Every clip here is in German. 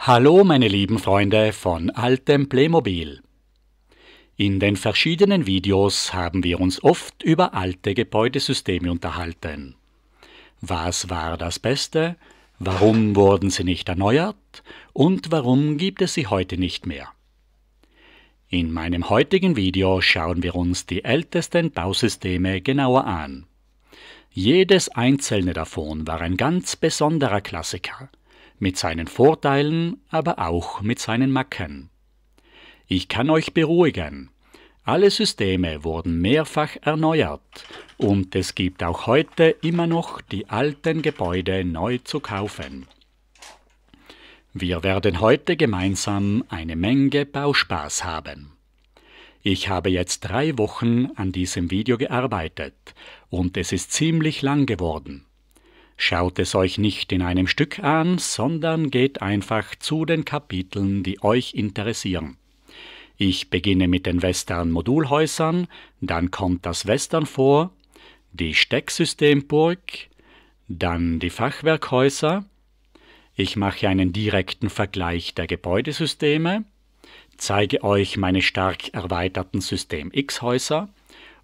Hallo meine lieben Freunde von altem Playmobil. In den verschiedenen Videos haben wir uns oft über alte Gebäudesysteme unterhalten. Was war das Beste? Warum wurden sie nicht erneuert? Und warum gibt es sie heute nicht mehr? In meinem heutigen Video schauen wir uns die ältesten Bausysteme genauer an. Jedes einzelne davon war ein ganz besonderer Klassiker, mit seinen Vorteilen, aber auch mit seinen Macken. Ich kann euch beruhigen, alle Systeme wurden mehrfach erneuert und es gibt auch heute immer noch die alten Gebäude neu zu kaufen. Wir werden heute gemeinsam eine Menge Bauspaß haben. Ich habe jetzt 3 Wochen an diesem Video gearbeitet und es ist ziemlich lang geworden. Schaut es euch nicht in einem Stück an, sondern geht einfach zu den Kapiteln, die euch interessieren. Ich beginne mit den Western-Modulhäusern, dann kommt das Western vor, die Stecksystemburg, dann die Fachwerkhäuser. Ich mache einen direkten Vergleich der Gebäudesysteme, zeige euch meine stark erweiterten System X-Häuser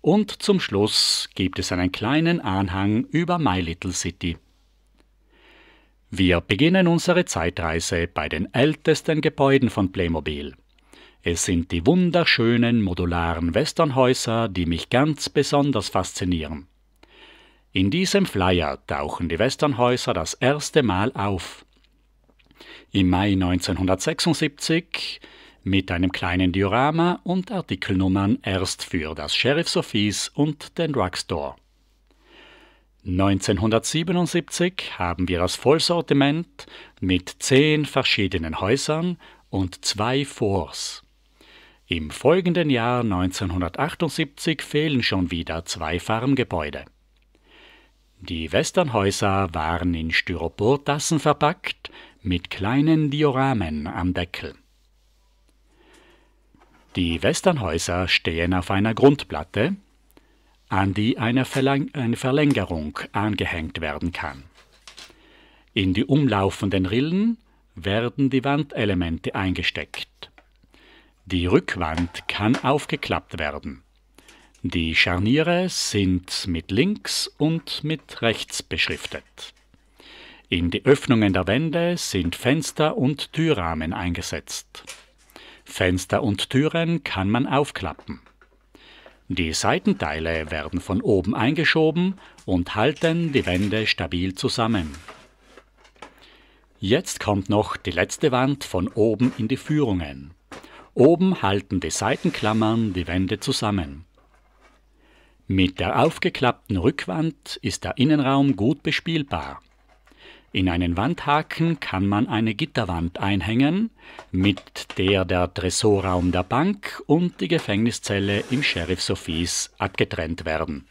und zum Schluss gibt es einen kleinen Anhang über My Little City. Wir beginnen unsere Zeitreise bei den ältesten Gebäuden von Playmobil. Es sind die wunderschönen modularen Westernhäuser, die mich ganz besonders faszinieren. In diesem Flyer tauchen die Westernhäuser das erste Mal auf. Im Mai 1976 mit einem kleinen Diorama und Artikelnummern erst für das Sheriff's Office und den Drugstore. 1977 haben wir das Vollsortiment mit 10 verschiedenen Häusern und 2 Forts. Im folgenden Jahr 1978 fehlen schon wieder 2 Farmgebäude. Die Westernhäuser waren in Styroportassen verpackt mit kleinen Dioramen am Deckel. Die Westernhäuser stehen auf einer Grundplatte, an die eine Verlängerung angehängt werden kann. In die umlaufenden Rillen werden die Wandelemente eingesteckt. Die Rückwand kann aufgeklappt werden. Die Scharniere sind mit links und mit rechts beschriftet. In die Öffnungen der Wände sind Fenster und Türrahmen eingesetzt. Fenster und Türen kann man aufklappen. Die Seitenteile werden von oben eingeschoben und halten die Wände stabil zusammen. Jetzt kommt noch die letzte Wand von oben in die Führungen. Oben halten die Seitenklammern die Wände zusammen. Mit der aufgeklappten Rückwand ist der Innenraum gut bespielbar. In einen Wandhaken kann man eine Gitterwand einhängen, mit der der Tresorraum der Bank und die Gefängniszelle im Sheriff's Office abgetrennt werden.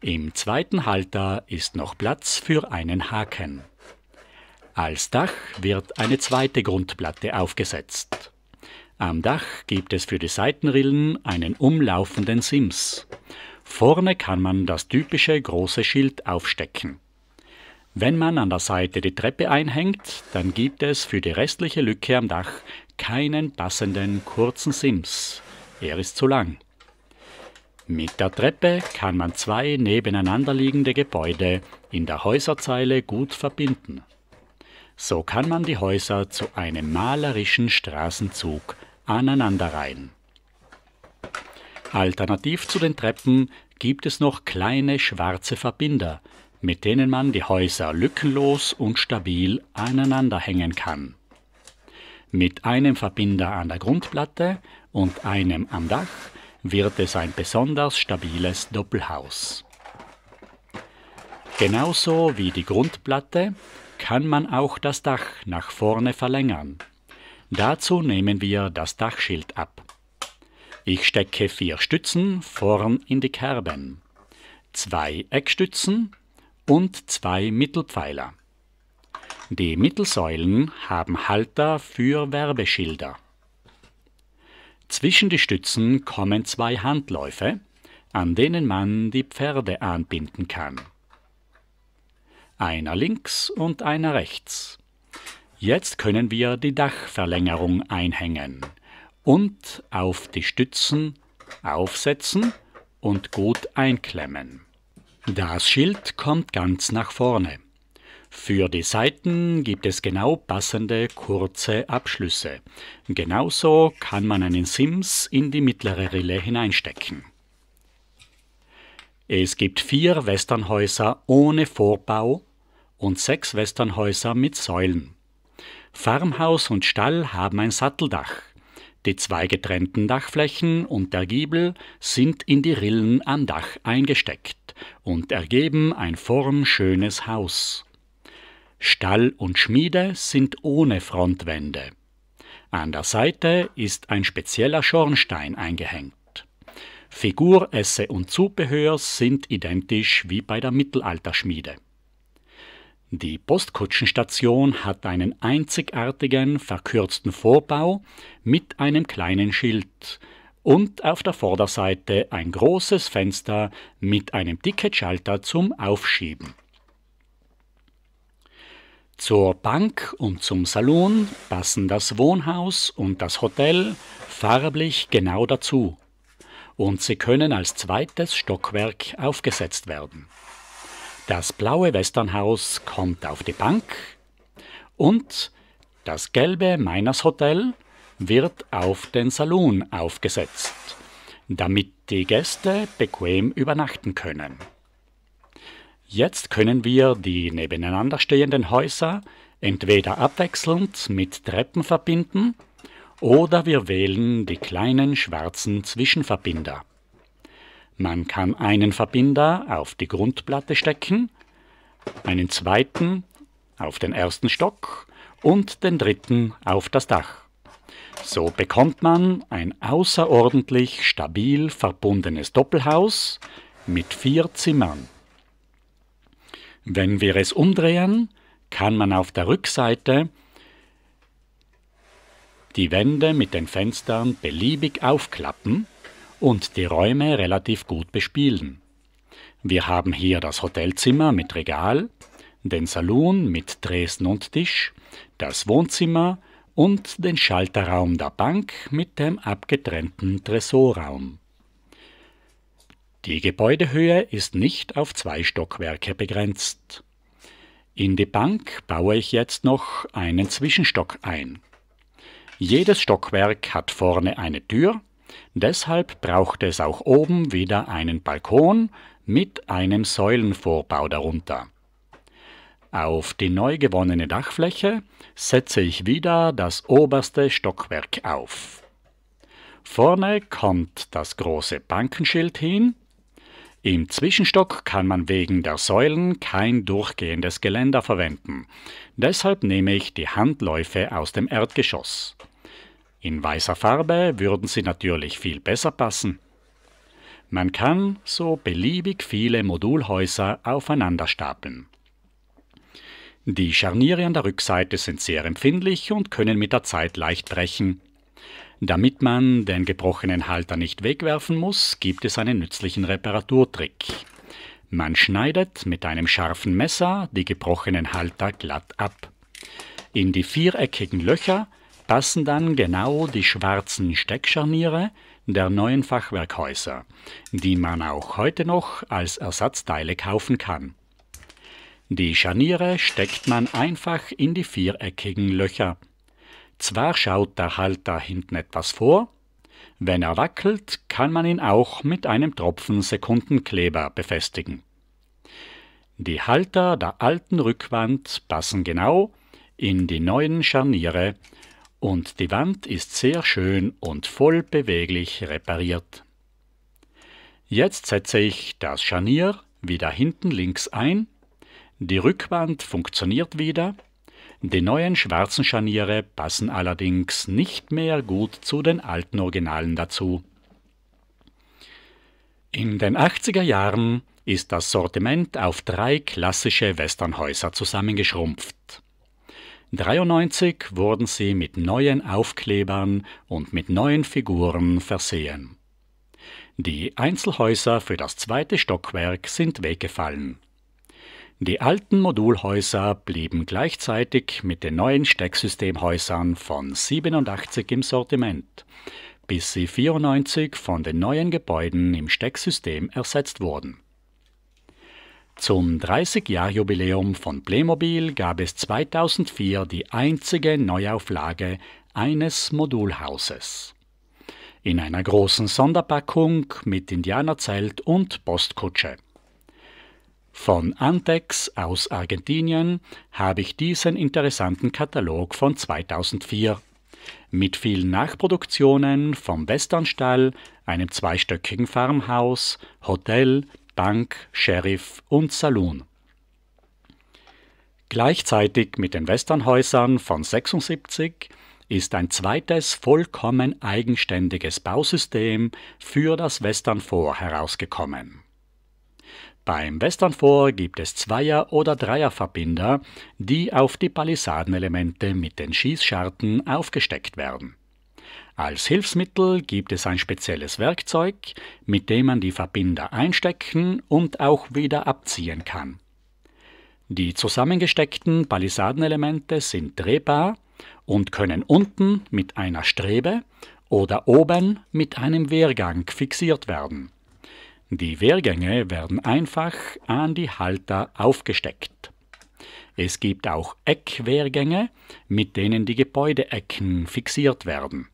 Im zweiten Halter ist noch Platz für einen Haken. Als Dach wird eine zweite Grundplatte aufgesetzt. Am Dach gibt es für die Seitenrillen einen umlaufenden Sims. Vorne kann man das typische große Schild aufstecken. Wenn man an der Seite die Treppe einhängt, dann gibt es für die restliche Lücke am Dach keinen passenden kurzen Sims. Er ist zu lang. Mit der Treppe kann man 2 nebeneinander liegende Gebäude in der Häuserzeile gut verbinden. So kann man die Häuser zu einem malerischen Straßenzug aneinanderreihen. Alternativ zu den Treppen gibt es noch kleine schwarze Verbinder, mit denen man die Häuser lückenlos und stabil aneinander hängen kann. Mit einem Verbinder an der Grundplatte und einem am Dach wird es ein besonders stabiles Doppelhaus. Genauso wie die Grundplatte kann man auch das Dach nach vorne verlängern. Dazu nehmen wir das Dachschild ab. Ich stecke 4 Stützen vorn in die Kerben, 2 Eckstützen und 2 Mittelpfeiler. Die Mittelsäulen haben Halter für Werbeschilder. Zwischen die Stützen kommen 2 Handläufe, an denen man die Pferde anbinden kann. Einer links und einer rechts. Jetzt können wir die Dachverlängerung einhängen und auf die Stützen aufsetzen und gut einklemmen. Das Schild kommt ganz nach vorne. Für die Seiten gibt es genau passende kurze Abschlüsse. Genauso kann man einen Sims in die mittlere Rille hineinstecken. Es gibt 4 Westernhäuser ohne Vorbau und 6 Westernhäuser mit Säulen. Farmhaus und Stall haben ein Satteldach. Die 2 getrennten Dachflächen und der Giebel sind in die Rillen am Dach eingesteckt und ergeben ein formschönes Haus. Stall und Schmiede sind ohne Frontwände. An der Seite ist ein spezieller Schornstein eingehängt. Figur, Esse und Zubehör sind identisch wie bei der Mittelalterschmiede. Die Postkutschenstation hat einen einzigartigen, verkürzten Vorbau mit einem kleinen Schild und auf der Vorderseite ein großes Fenster mit einem Ticketschalter zum Aufschieben. Zur Bank und zum Salon passen das Wohnhaus und das Hotel farblich genau dazu und sie können als zweites Stockwerk aufgesetzt werden. Das blaue Westernhaus kommt auf die Bank und das gelbe Miners Hotel wird auf den Salon aufgesetzt, damit die Gäste bequem übernachten können. Jetzt können wir die nebeneinander stehenden Häuser entweder abwechselnd mit Treppen verbinden oder wir wählen die kleinen schwarzen Zwischenverbinder. Man kann einen Verbinder auf die Grundplatte stecken, einen zweiten auf den ersten Stock und den dritten auf das Dach. So bekommt man ein außerordentlich stabil verbundenes Doppelhaus mit 4 Zimmern. Wenn wir es umdrehen, kann man auf der Rückseite die Wände mit den Fenstern beliebig aufklappen und die Räume relativ gut bespielen. Wir haben hier das Hotelzimmer mit Regal, den Salon mit Tresen und Tisch, das Wohnzimmer und den Schalterraum der Bank mit dem abgetrennten Tresorraum. Die Gebäudehöhe ist nicht auf 2 Stockwerke begrenzt. In die Bank baue ich jetzt noch einen Zwischenstock ein. Jedes Stockwerk hat vorne eine Tür, deshalb braucht es auch oben wieder einen Balkon mit einem Säulenvorbau darunter. Auf die neu gewonnene Dachfläche setze ich wieder das oberste Stockwerk auf. Vorne kommt das große Bankenschild hin. Im Zwischenstock kann man wegen der Säulen kein durchgehendes Geländer verwenden. Deshalb nehme ich die Handläufe aus dem Erdgeschoss. In weißer Farbe würden sie natürlich viel besser passen. Man kann so beliebig viele Modulhäuser aufeinander stapeln. Die Scharniere an der Rückseite sind sehr empfindlich und können mit der Zeit leicht brechen. Damit man den gebrochenen Halter nicht wegwerfen muss, gibt es einen nützlichen Reparaturtrick. Man schneidet mit einem scharfen Messer die gebrochenen Halter glatt ab. In die 4-eckigen Löcher passen dann genau die schwarzen Steckscharniere der neuen Fachwerkhäuser, die man auch heute noch als Ersatzteile kaufen kann. Die Scharniere steckt man einfach in die 4-eckigen Löcher. Zwar schaut der Halter hinten etwas vor, wenn er wackelt, kann man ihn auch mit einem Tropfen Sekundenkleber befestigen. Die Halter der alten Rückwand passen genau in die neuen Scharniere und die Wand ist sehr schön und voll beweglich repariert. Jetzt setze ich das Scharnier wieder hinten links ein, die Rückwand funktioniert wieder. Die neuen schwarzen Scharniere passen allerdings nicht mehr gut zu den alten Originalen dazu. In den 80er Jahren ist das Sortiment auf 3 klassische Westernhäuser zusammengeschrumpft. 1993 wurden sie mit neuen Aufklebern und mit neuen Figuren versehen. Die Einzelhäuser für das 2. Stockwerk sind weggefallen. Die alten Modulhäuser blieben gleichzeitig mit den neuen Stecksystemhäusern von 87 im Sortiment, bis sie 94 von den neuen Gebäuden im Stecksystem ersetzt wurden. Zum 30-Jahr-Jubiläum von Playmobil gab es 2004 die einzige Neuauflage eines Modulhauses. In einer großen Sonderpackung mit Indianerzelt und Postkutsche. Von Antex aus Argentinien habe ich diesen interessanten Katalog von 2004 mit vielen Nachproduktionen vom Westernstall, einem zweistöckigen Farmhaus, Hotel, Bank, Sheriff und Saloon. Gleichzeitig mit den Westernhäusern von 76 ist ein zweites vollkommen eigenständiges Bausystem für das Western Fort herausgekommen. Beim Western Fort gibt es Zweier- oder Dreierverbinder, die auf die Palisadenelemente mit den Schießscharten aufgesteckt werden. Als Hilfsmittel gibt es ein spezielles Werkzeug, mit dem man die Verbinder einstecken und auch wieder abziehen kann. Die zusammengesteckten Palisadenelemente sind drehbar und können unten mit einer Strebe oder oben mit einem Wehrgang fixiert werden. Die Wehrgänge werden einfach an die Halter aufgesteckt. Es gibt auch Eckwehrgänge, mit denen die Gebäudeecken fixiert werden.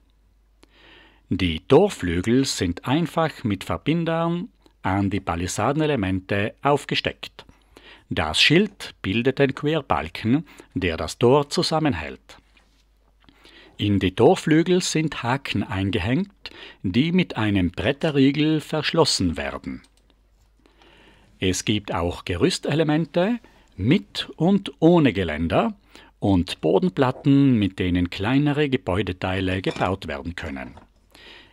Die Torflügel sind einfach mit Verbindern an die Palisadenelemente aufgesteckt. Das Schild bildet den Querbalken, der das Tor zusammenhält. In die Torflügel sind Haken eingehängt, die mit einem Bretterriegel verschlossen werden. Es gibt auch Gerüstelemente mit und ohne Geländer und Bodenplatten, mit denen kleinere Gebäudeteile gebaut werden können.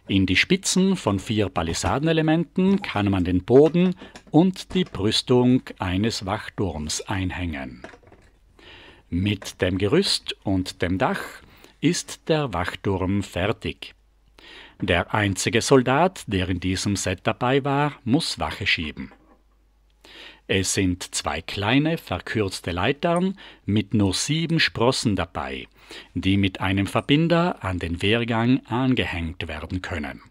In die Spitzen von 4 Palisadenelementen kann man den Boden und die Brüstung eines Wachturms einhängen. Mit dem Gerüst und dem Dach ist der Wachturm fertig. Der einzige Soldat, der in diesem Set dabei war, muss Wache schieben. Es sind 2 kleine, verkürzte Leitern mit nur 7 Sprossen dabei, die mit einem Verbinder an den Wehrgang angehängt werden können.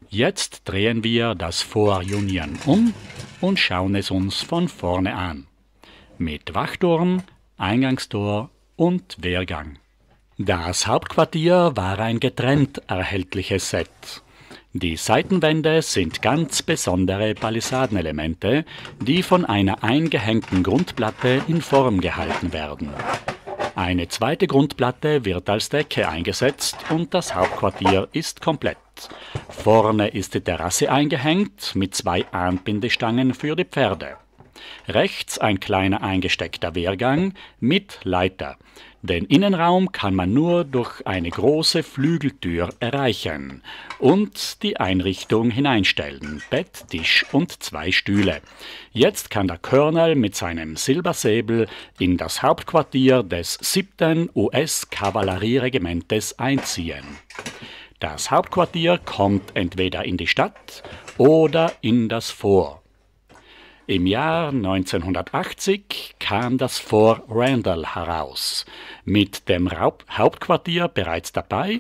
Jetzt drehen wir das Fort Union um und schauen es uns von vorne an. Mit Wachturm, Eingangstor und Wehrgang. Das Hauptquartier war ein getrennt erhältliches Set. Die Seitenwände sind ganz besondere Palisadenelemente, die von einer eingehängten Grundplatte in Form gehalten werden. Eine zweite Grundplatte wird als Decke eingesetzt und das Hauptquartier ist komplett. Vorne ist die Terrasse eingehängt mit 2 Anbindestangen für die Pferde. Rechts ein kleiner eingesteckter Wehrgang mit Leiter. Den Innenraum kann man nur durch eine große Flügeltür erreichen und die Einrichtung hineinstellen, Bett, Tisch und 2 Stühle. Jetzt kann der Colonel mit seinem Silbersäbel in das Hauptquartier des 7. US-Kavallerieregimentes einziehen. Das Hauptquartier kommt entweder in die Stadt oder in das Fort. Im Jahr 1980 kam das Fort Randall heraus, mit dem Hauptquartier bereits dabei,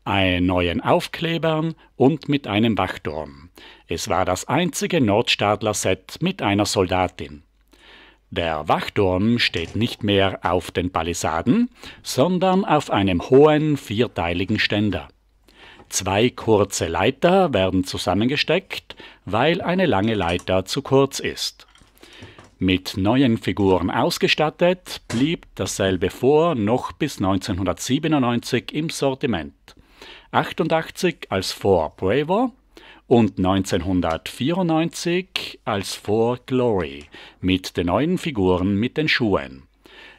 neuen Aufklebern und mit einem Wachturm. Es war das einzige Nordstaatler-Set mit einer Soldatin. Der Wachturm steht nicht mehr auf den Palisaden, sondern auf einem hohen, 4-teiligen Ständer. 2 kurze Leiter werden zusammengesteckt, weil eine lange Leiter zu kurz ist. Mit neuen Figuren ausgestattet, blieb dasselbe Fort noch bis 1997 im Sortiment. 88 als Fort Bravo und 1994 als Fort Glory mit den neuen Figuren mit den Schuhen.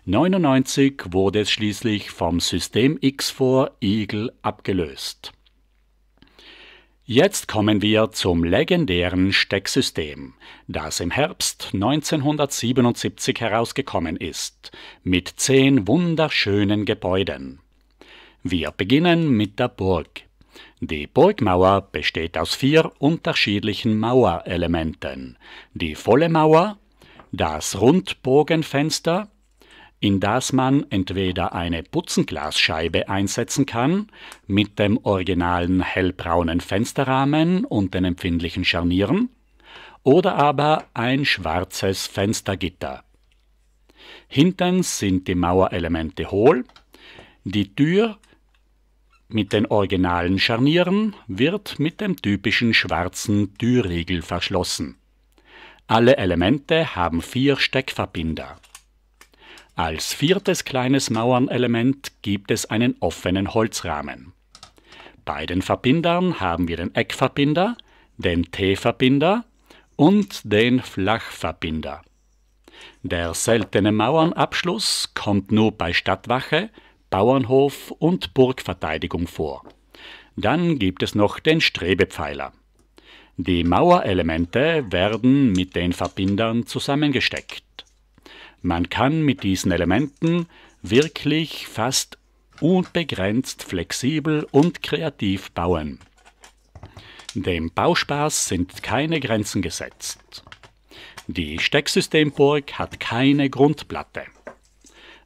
1999 wurde es schließlich vom System X Fort Eagle abgelöst. Jetzt kommen wir zum legendären Stecksystem, das im Herbst 1977 herausgekommen ist, mit 10 wunderschönen Gebäuden. Wir beginnen mit der Burg. Die Burgmauer besteht aus 4 unterschiedlichen Mauerelementen. Die volle Mauer, das Rundbogenfenster, in das man entweder eine Putzenglasscheibe einsetzen kann, mit dem originalen hellbraunen Fensterrahmen und den empfindlichen Scharnieren, oder aber ein schwarzes Fenstergitter. Hinten sind die Mauerelemente hohl. Die Tür mit den originalen Scharnieren wird mit dem typischen schwarzen Türriegel verschlossen. Alle Elemente haben 4 Steckverbinder. Als viertes kleines Mauernelement gibt es einen offenen Holzrahmen. Bei den Verbindern haben wir den Eckverbinder, den T-Verbinder und den Flachverbinder. Der seltene Mauernabschluss kommt nur bei Stadtwache, Bauernhof und Burgverteidigung vor. Dann gibt es noch den Strebepfeiler. Die Mauerelemente werden mit den Verbindern zusammengesteckt. Man kann mit diesen Elementen wirklich fast unbegrenzt flexibel und kreativ bauen. Dem Bauspaß sind keine Grenzen gesetzt. Die Stecksystemburg hat keine Grundplatte.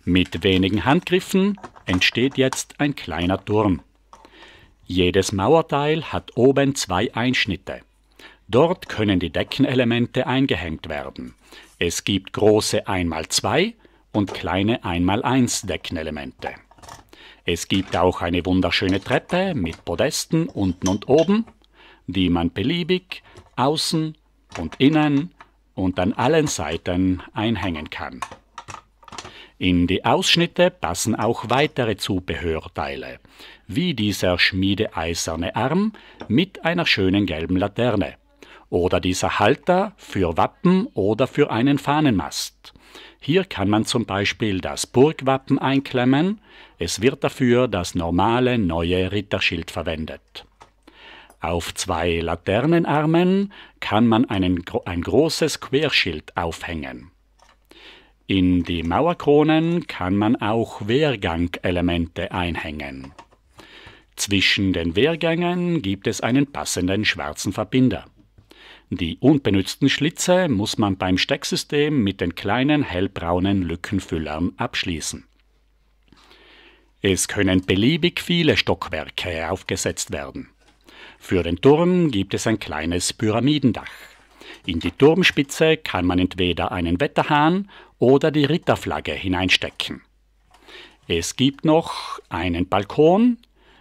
Mit wenigen Handgriffen entsteht jetzt ein kleiner Turm. Jedes Mauerteil hat oben 2 Einschnitte. Dort können die Deckenelemente eingehängt werden. Es gibt große 1x2 und kleine 1x1 Deckenelemente. Es gibt auch eine wunderschöne Treppe mit Podesten unten und oben, die man beliebig außen und innen und an allen Seiten einhängen kann. In die Ausschnitte passen auch weitere Zubehörteile, wie dieser schmiedeeiserne Arm mit einer schönen gelben Laterne oder dieser Halter für Wappen oder für einen Fahnenmast. Hier kann man zum Beispiel das Burgwappen einklemmen, es wird dafür das normale neue Ritterschild verwendet. Auf 2 Laternenarmen kann man ein großes Querschild aufhängen. In die Mauerkronen kann man auch Wehrgangelemente einhängen. Zwischen den Wehrgängen gibt es einen passenden schwarzen Verbinder. Die unbenützten Schlitze muss man beim Stecksystem mit den kleinen hellbraunen Lückenfüllern abschließen. Es können beliebig viele Stockwerke aufgesetzt werden. Für den Turm gibt es ein kleines Pyramidendach. In die Turmspitze kann man entweder einen Wetterhahn oder die Ritterflagge hineinstecken. Es gibt noch einen Balkon,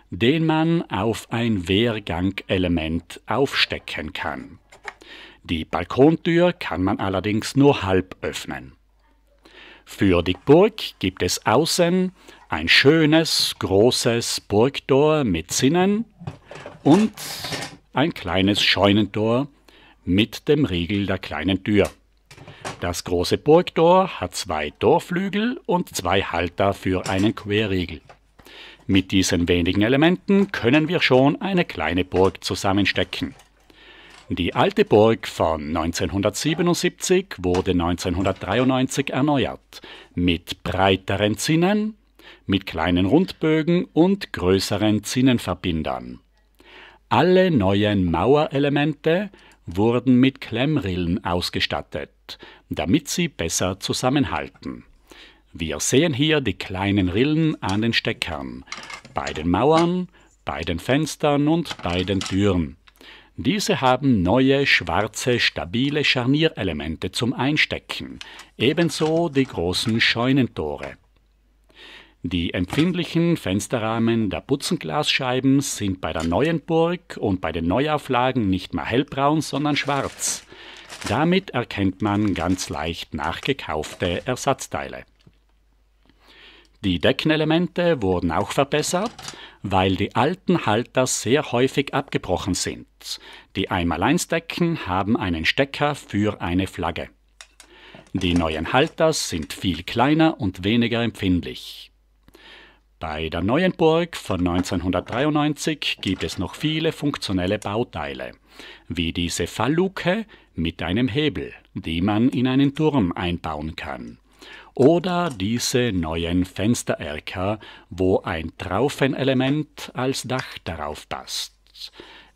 den man auf ein Wehrgangelement aufstecken kann. Die Balkontür kann man allerdings nur halb öffnen. Für die Burg gibt es außen ein schönes, großes Burgtor mit Zinnen und ein kleines Scheunentor mit dem Riegel der kleinen Tür. Das große Burgtor hat 2 Torflügel und 2 Halter für einen Querriegel. Mit diesen wenigen Elementen können wir schon eine kleine Burg zusammenstecken. Die alte Burg von 1977 wurde 1993 erneuert, mit breiteren Zinnen, mit kleinen Rundbögen und größeren Zinnenverbindern. Alle neuen Mauerelemente wurden mit Klemmrillen ausgestattet, damit sie besser zusammenhalten. Wir sehen hier die kleinen Rillen an den Steckern, bei den Mauern, bei den Fenstern und bei den Türen. Diese haben neue, schwarze, stabile Scharnierelemente zum Einstecken, ebenso die großen Scheunentore. Die empfindlichen Fensterrahmen der Putzenglasscheiben sind bei der neuen Burg und bei den Neuauflagen nicht mehr hellbraun, sondern schwarz. Damit erkennt man ganz leicht nachgekaufte Ersatzteile. Die Deckenelemente wurden auch verbessert, weil die alten Halter sehr häufig abgebrochen sind. Die 1x1-Decken haben einen Stecker für eine Flagge. Die neuen Halter sind viel kleiner und weniger empfindlich. Bei der neuen Burg von 1993 gibt es noch viele funktionelle Bauteile, wie diese Fallluke mit einem Hebel, die man in einen Turm einbauen kann. Oder diese neuen Fenstererker, wo ein Traufenelement als Dach darauf passt.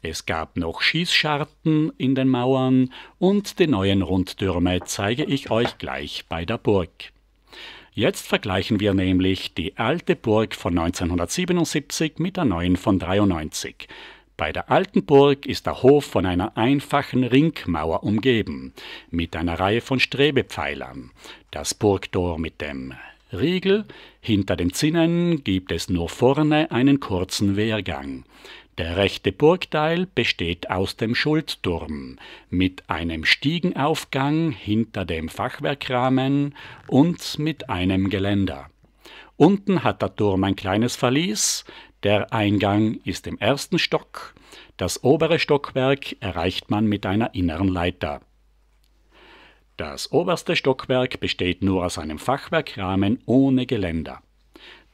Es gab noch Schießscharten in den Mauern und die neuen Rundtürme zeige ich euch gleich bei der Burg. Jetzt vergleichen wir nämlich die alte Burg von 1977 mit der neuen von 1993. Bei der alten Burg ist der Hof von einer einfachen Ringmauer umgeben, mit einer Reihe von Strebepfeilern. Das Burgtor mit dem Riegel, hinter den Zinnen gibt es nur vorne einen kurzen Wehrgang. Der rechte Burgteil besteht aus dem Schuldturm mit einem Stiegenaufgang hinter dem Fachwerkrahmen und mit einem Geländer. Unten hat der Turm ein kleines Verlies, der Eingang ist im ersten Stock, das obere Stockwerk erreicht man mit einer inneren Leiter. Das oberste Stockwerk besteht nur aus einem Fachwerkrahmen ohne Geländer.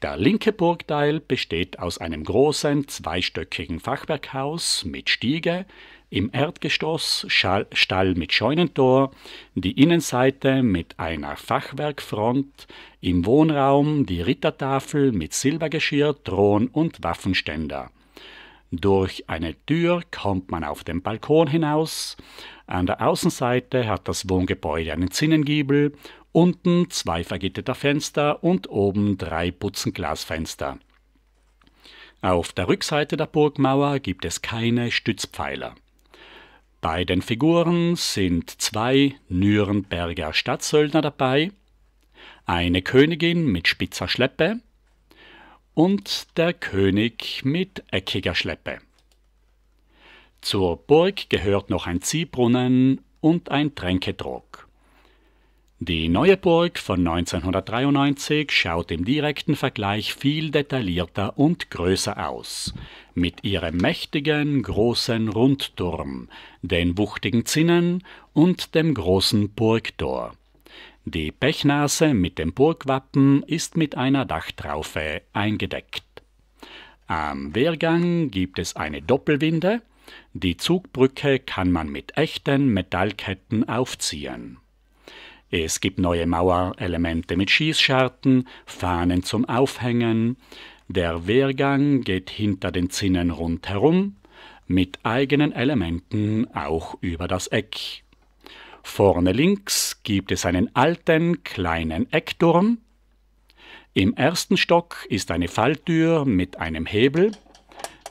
Der linke Burgteil besteht aus einem großen zweistöckigen Fachwerkhaus mit Stiege, im Erdgeschoss Stall mit Scheunentor, die Innenseite mit einer Fachwerkfront, im Wohnraum die Rittertafel mit Silbergeschirr, Thron und Waffenständer. Durch eine Tür kommt man auf den Balkon hinaus. An der Außenseite hat das Wohngebäude einen Zinnengiebel, unten 2 vergitterte Fenster und oben 3 Butzenglasfenster. Auf der Rückseite der Burgmauer gibt es keine Stützpfeiler. Bei den Figuren sind 2 Nürnberger Stadtsöldner dabei, eine Königin mit spitzer Schleppe und der König mit eckiger Schleppe. Zur Burg gehört noch ein Ziehbrunnen und ein Tränketrog. Die neue Burg von 1993 schaut im direkten Vergleich viel detaillierter und größer aus, mit ihrem mächtigen, großen Rundturm, den wuchtigen Zinnen und dem großen Burgtor. Die Pechnase mit dem Burgwappen ist mit einer Dachtraufe eingedeckt. Am Wehrgang gibt es eine Doppelwinde, die Zugbrücke kann man mit echten Metallketten aufziehen. Es gibt neue Mauerelemente mit Schießscharten, Fahnen zum Aufhängen. Der Wehrgang geht hinter den Zinnen rundherum, mit eigenen Elementen auch über das Eck. Vorne links gibt es einen alten, kleinen Eckturm. Im ersten Stock ist eine Falltür mit einem Hebel.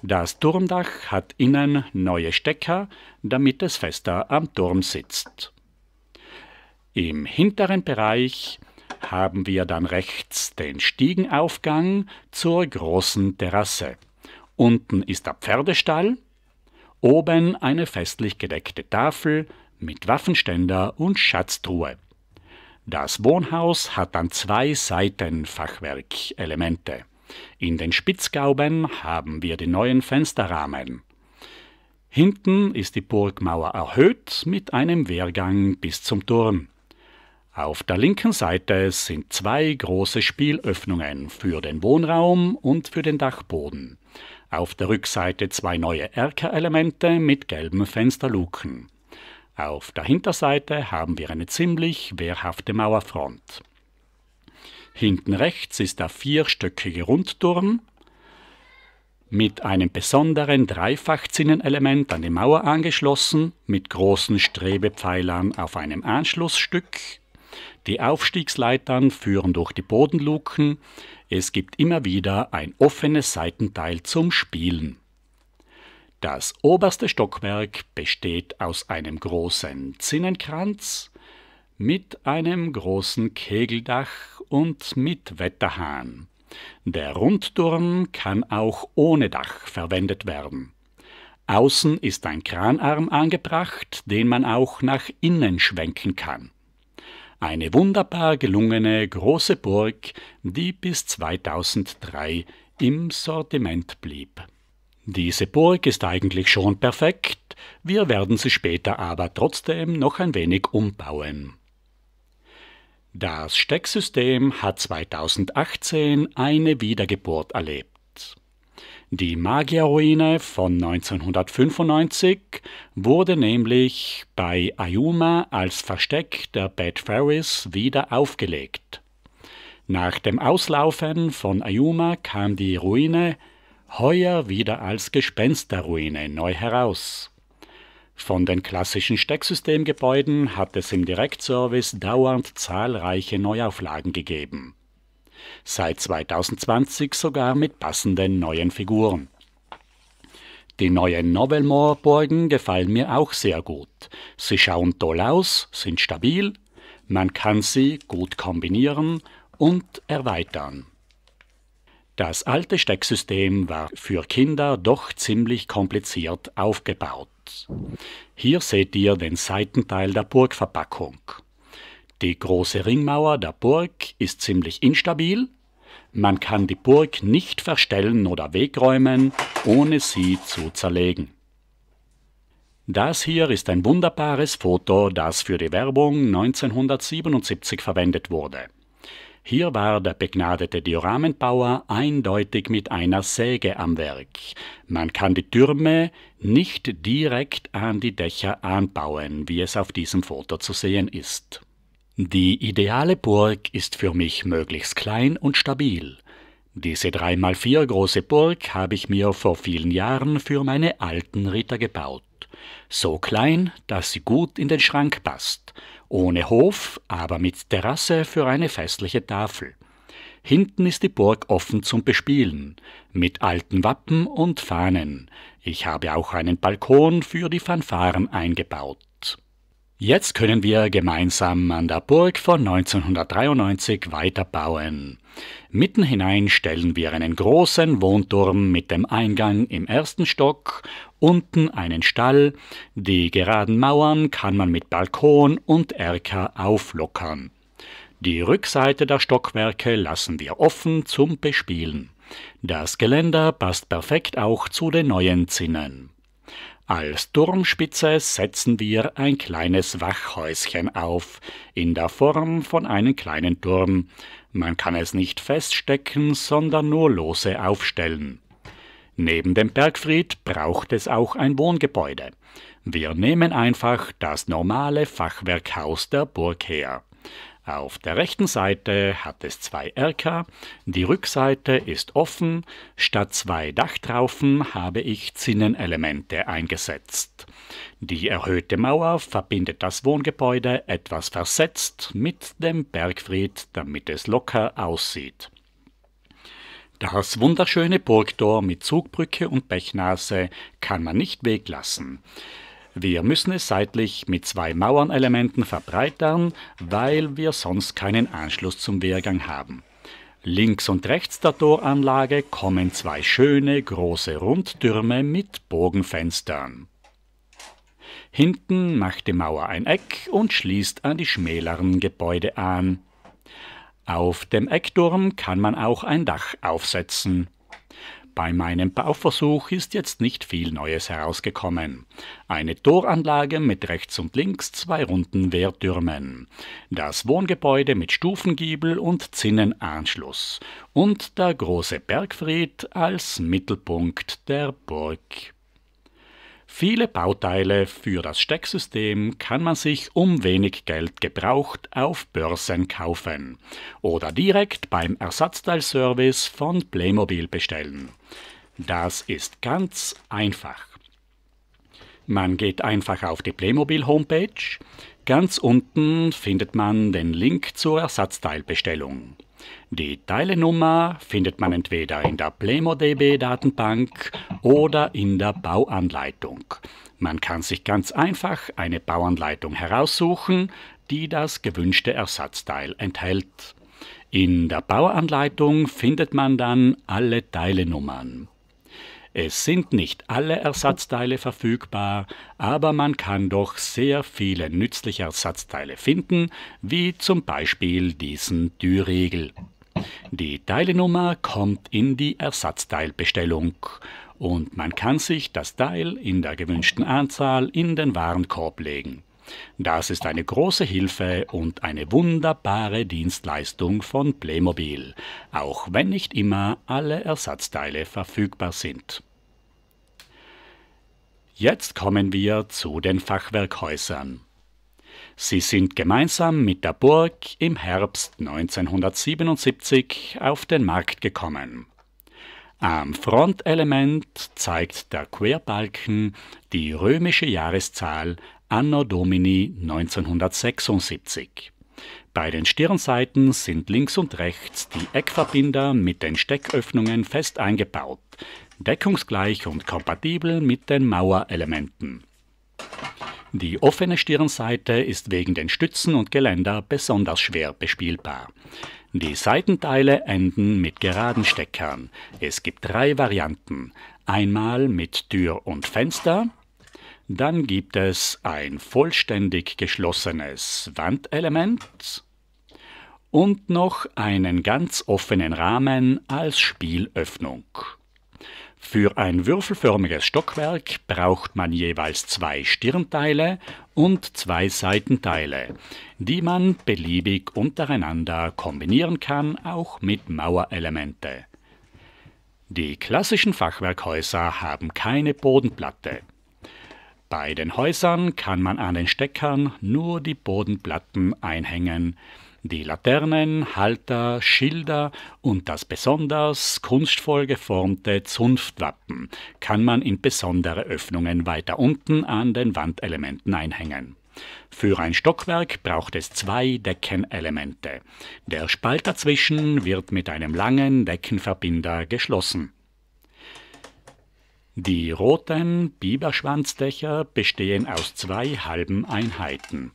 Das Turmdach hat innen neue Stecker, damit es fester am Turm sitzt. Im hinteren Bereich haben wir dann rechts den Stiegenaufgang zur großen Terrasse. Unten ist der Pferdestall, oben eine festlich gedeckte Tafel mit Waffenständer und Schatztruhe. Das Wohnhaus hat dann 2 Seitenfachwerkelemente. In den Spitzgauben haben wir die neuen Fensterrahmen. Hinten ist die Burgmauer erhöht mit einem Wehrgang bis zum Turm. Auf der linken Seite sind 2 große Spielöffnungen für den Wohnraum und für den Dachboden. Auf der Rückseite 2 neue Erkerelemente mit gelben Fensterluken. Auf der Hinterseite haben wir eine ziemlich wehrhafte Mauerfront. Hinten rechts ist der 4-stöckige Rundturm mit einem besonderen Dreifachzinnenelement an die Mauer angeschlossen, mit großen Strebepfeilern auf einem Anschlussstück. Die Aufstiegsleitern führen durch die Bodenluken. Es gibt immer wieder ein offenes Seitenteil zum Spielen. Das oberste Stockwerk besteht aus einem großen Zinnenkranz mit einem großen Kegeldach und mit Wetterhahn. Der Rundturm kann auch ohne Dach verwendet werden. Außen ist ein Kranarm angebracht, den man auch nach innen schwenken kann. Eine wunderbar gelungene große Burg, die bis 2003 im Sortiment blieb. Diese Burg ist eigentlich schon perfekt, wir werden sie später aber trotzdem noch ein wenig umbauen. Das Stecksystem hat 2018 eine Wiedergeburt erlebt. Die Magierruine von 1995 wurde nämlich bei Ayuma als Versteck der Bad Fairies wieder aufgelegt. Nach dem Auslaufen von Ayuma kam die Ruine heuer wieder als Gespensterruine neu heraus. Von den klassischen Stecksystemgebäuden hat es im Direktservice dauernd zahlreiche Neuauflagen gegeben. Seit 2020 sogar mit passenden neuen Figuren. Die neuen Novelmore-Burgen gefallen mir auch sehr gut. Sie schauen toll aus, sind stabil, man kann sie gut kombinieren und erweitern. Das alte Stecksystem war für Kinder doch ziemlich kompliziert aufgebaut. Hier seht ihr den Seitenteil der Burgverpackung. Die große Ringmauer der Burg ist ziemlich instabil. Man kann die Burg nicht verstellen oder wegräumen, ohne sie zu zerlegen. Das hier ist ein wunderbares Foto, das für die Werbung 1977 verwendet wurde. Hier war der begnadete Dioramenbauer eindeutig mit einer Säge am Werk. Man kann die Türme nicht direkt an die Dächer anbauen, wie es auf diesem Foto zu sehen ist. Die ideale Burg ist für mich möglichst klein und stabil. Diese 3×4 große Burg habe ich mir vor vielen Jahren für meine alten Ritter gebaut. So klein, dass sie gut in den Schrank passt. Ohne Hof, aber mit Terrasse für eine festliche Tafel. Hinten ist die Burg offen zum Bespielen, mit alten Wappen und Fahnen. Ich habe auch einen Balkon für die Fanfaren eingebaut. Jetzt können wir gemeinsam an der Burg von 1993 weiterbauen. Mitten hinein stellen wir einen großen Wohnturm mit dem Eingang im ersten Stock, unten einen Stall, die geraden Mauern kann man mit Balkon und Erker auflockern. Die Rückseite der Stockwerke lassen wir offen zum Bespielen. Das Geländer passt perfekt auch zu den neuen Zinnen. Als Turmspitze setzen wir ein kleines Wachhäuschen auf, in der Form von einem kleinen Turm. Man kann es nicht feststecken, sondern nur lose aufstellen. Neben dem Bergfried braucht es auch ein Wohngebäude. Wir nehmen einfach das normale Fachwerkhaus der Burg her. Auf der rechten Seite hat es 2 Erker, die Rückseite ist offen, statt 2 Dachtraufen habe ich Zinnenelemente eingesetzt. Die erhöhte Mauer verbindet das Wohngebäude etwas versetzt mit dem Bergfried, damit es locker aussieht. Das wunderschöne Burgtor mit Zugbrücke und Bechnase kann man nicht weglassen. Wir müssen es seitlich mit 2 Mauernelementen verbreitern, weil wir sonst keinen Anschluss zum Wehrgang haben. Links und rechts der Toranlage kommen 2 schöne große Rundtürme mit Bogenfenstern. Hinten macht die Mauer ein Eck und schließt an die schmäleren Gebäude an. Auf dem Eckturm kann man auch ein Dach aufsetzen. Bei meinem Bauversuch ist jetzt nicht viel Neues herausgekommen. Eine Toranlage mit rechts und links 2 runden Wehrtürmen, das Wohngebäude mit Stufengiebel und Zinnenanschluss und der große Bergfried als Mittelpunkt der Burg. Viele Bauteile für das Stecksystem kann man sich um wenig Geld gebraucht auf Börsen kaufen oder direkt beim Ersatzteilservice von Playmobil bestellen. Das ist ganz einfach. Man geht einfach auf die Playmobil-Homepage. Ganz unten findet man den Link zur Ersatzteilbestellung. Die Teilenummer findet man entweder in der PlaymoDB-Datenbank oder in der Bauanleitung. Man kann sich ganz einfach eine Bauanleitung heraussuchen, die das gewünschte Ersatzteil enthält. In der Bauanleitung findet man dann alle Teilenummern. Es sind nicht alle Ersatzteile verfügbar, aber man kann doch sehr viele nützliche Ersatzteile finden, wie zum Beispiel diesen Türriegel. Die Teilenummer kommt in die Ersatzteilbestellung und man kann sich das Teil in der gewünschten Anzahl in den Warenkorb legen. Das ist eine große Hilfe und eine wunderbare Dienstleistung von Playmobil, auch wenn nicht immer alle Ersatzteile verfügbar sind. Jetzt kommen wir zu den Fachwerkhäusern. Sie sind gemeinsam mit der Burg im Herbst 1977 auf den Markt gekommen. Am Frontelement zeigt der Querbalken die römische Jahreszahl Anno Domini 1976. Bei den Stirnseiten sind links und rechts die Eckverbinder mit den Stecköffnungen fest eingebaut, deckungsgleich und kompatibel mit den Mauerelementen. Die offene Stirnseite ist wegen den Stützen und Geländer besonders schwer bespielbar. Die Seitenteile enden mit geraden Steckern. Es gibt 3 Varianten. Einmal mit Tür und Fenster, dann gibt es ein vollständig geschlossenes Wandelement und noch einen ganz offenen Rahmen als Spielöffnung. Für ein würfelförmiges Stockwerk braucht man jeweils 2 Stirnteile und 2 Seitenteile, die man beliebig untereinander kombinieren kann, auch mit Mauerelemente. Die klassischen Fachwerkhäuser haben keine Bodenplatte. Bei den Häusern kann man an den Steckern nur die Bodenplatten einhängen. Die Laternen, Halter, Schilder und das besonders kunstvoll geformte Zunftwappen kann man in besondere Öffnungen weiter unten an den Wandelementen einhängen. Für ein Stockwerk braucht es 2 Deckenelemente. Der Spalt dazwischen wird mit einem langen Deckenverbinder geschlossen. Die roten Biberschwanzdächer bestehen aus 2 halben Einheiten.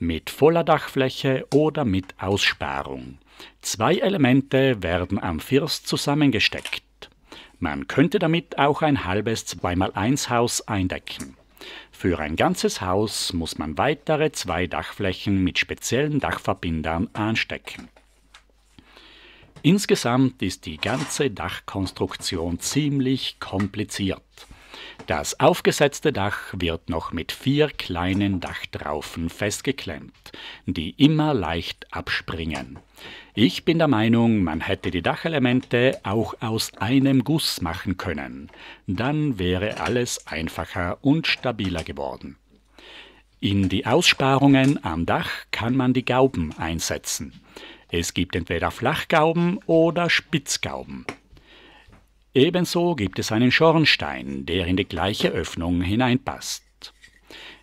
Mit voller Dachfläche oder mit Aussparung. 2 Elemente werden am First zusammengesteckt. Man könnte damit auch ein halbes 2x1 Haus eindecken. Für ein ganzes Haus muss man weitere 2 Dachflächen mit speziellen Dachverbindern anstecken. Insgesamt ist die ganze Dachkonstruktion ziemlich kompliziert. Das aufgesetzte Dach wird noch mit 4 kleinen Dachtraufen festgeklemmt, die immer leicht abspringen. Ich bin der Meinung, man hätte die Dachelemente auch aus einem Guss machen können. Dann wäre alles einfacher und stabiler geworden. In die Aussparungen am Dach kann man die Gauben einsetzen. Es gibt entweder Flachgauben oder Spitzgauben. Ebenso gibt es einen Schornstein, der in die gleiche Öffnung hineinpasst.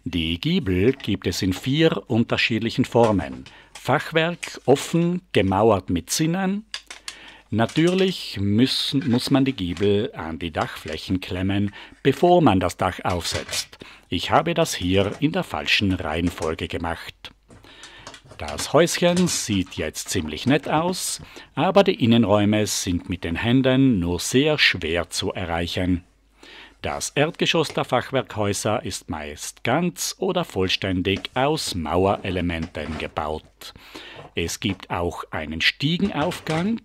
Die Giebel gibt es in 4 unterschiedlichen Formen. Fachwerk, offen, gemauert mit Zinnen. Natürlich muss man die Giebel an die Dachflächen klemmen, bevor man das Dach aufsetzt. Ich habe das hier in der falschen Reihenfolge gemacht. Das Häuschen sieht jetzt ziemlich nett aus, aber die Innenräume sind mit den Händen nur sehr schwer zu erreichen. Das Erdgeschoss der Fachwerkhäuser ist meist ganz oder vollständig aus Mauerelementen gebaut. Es gibt auch einen Stiegenaufgang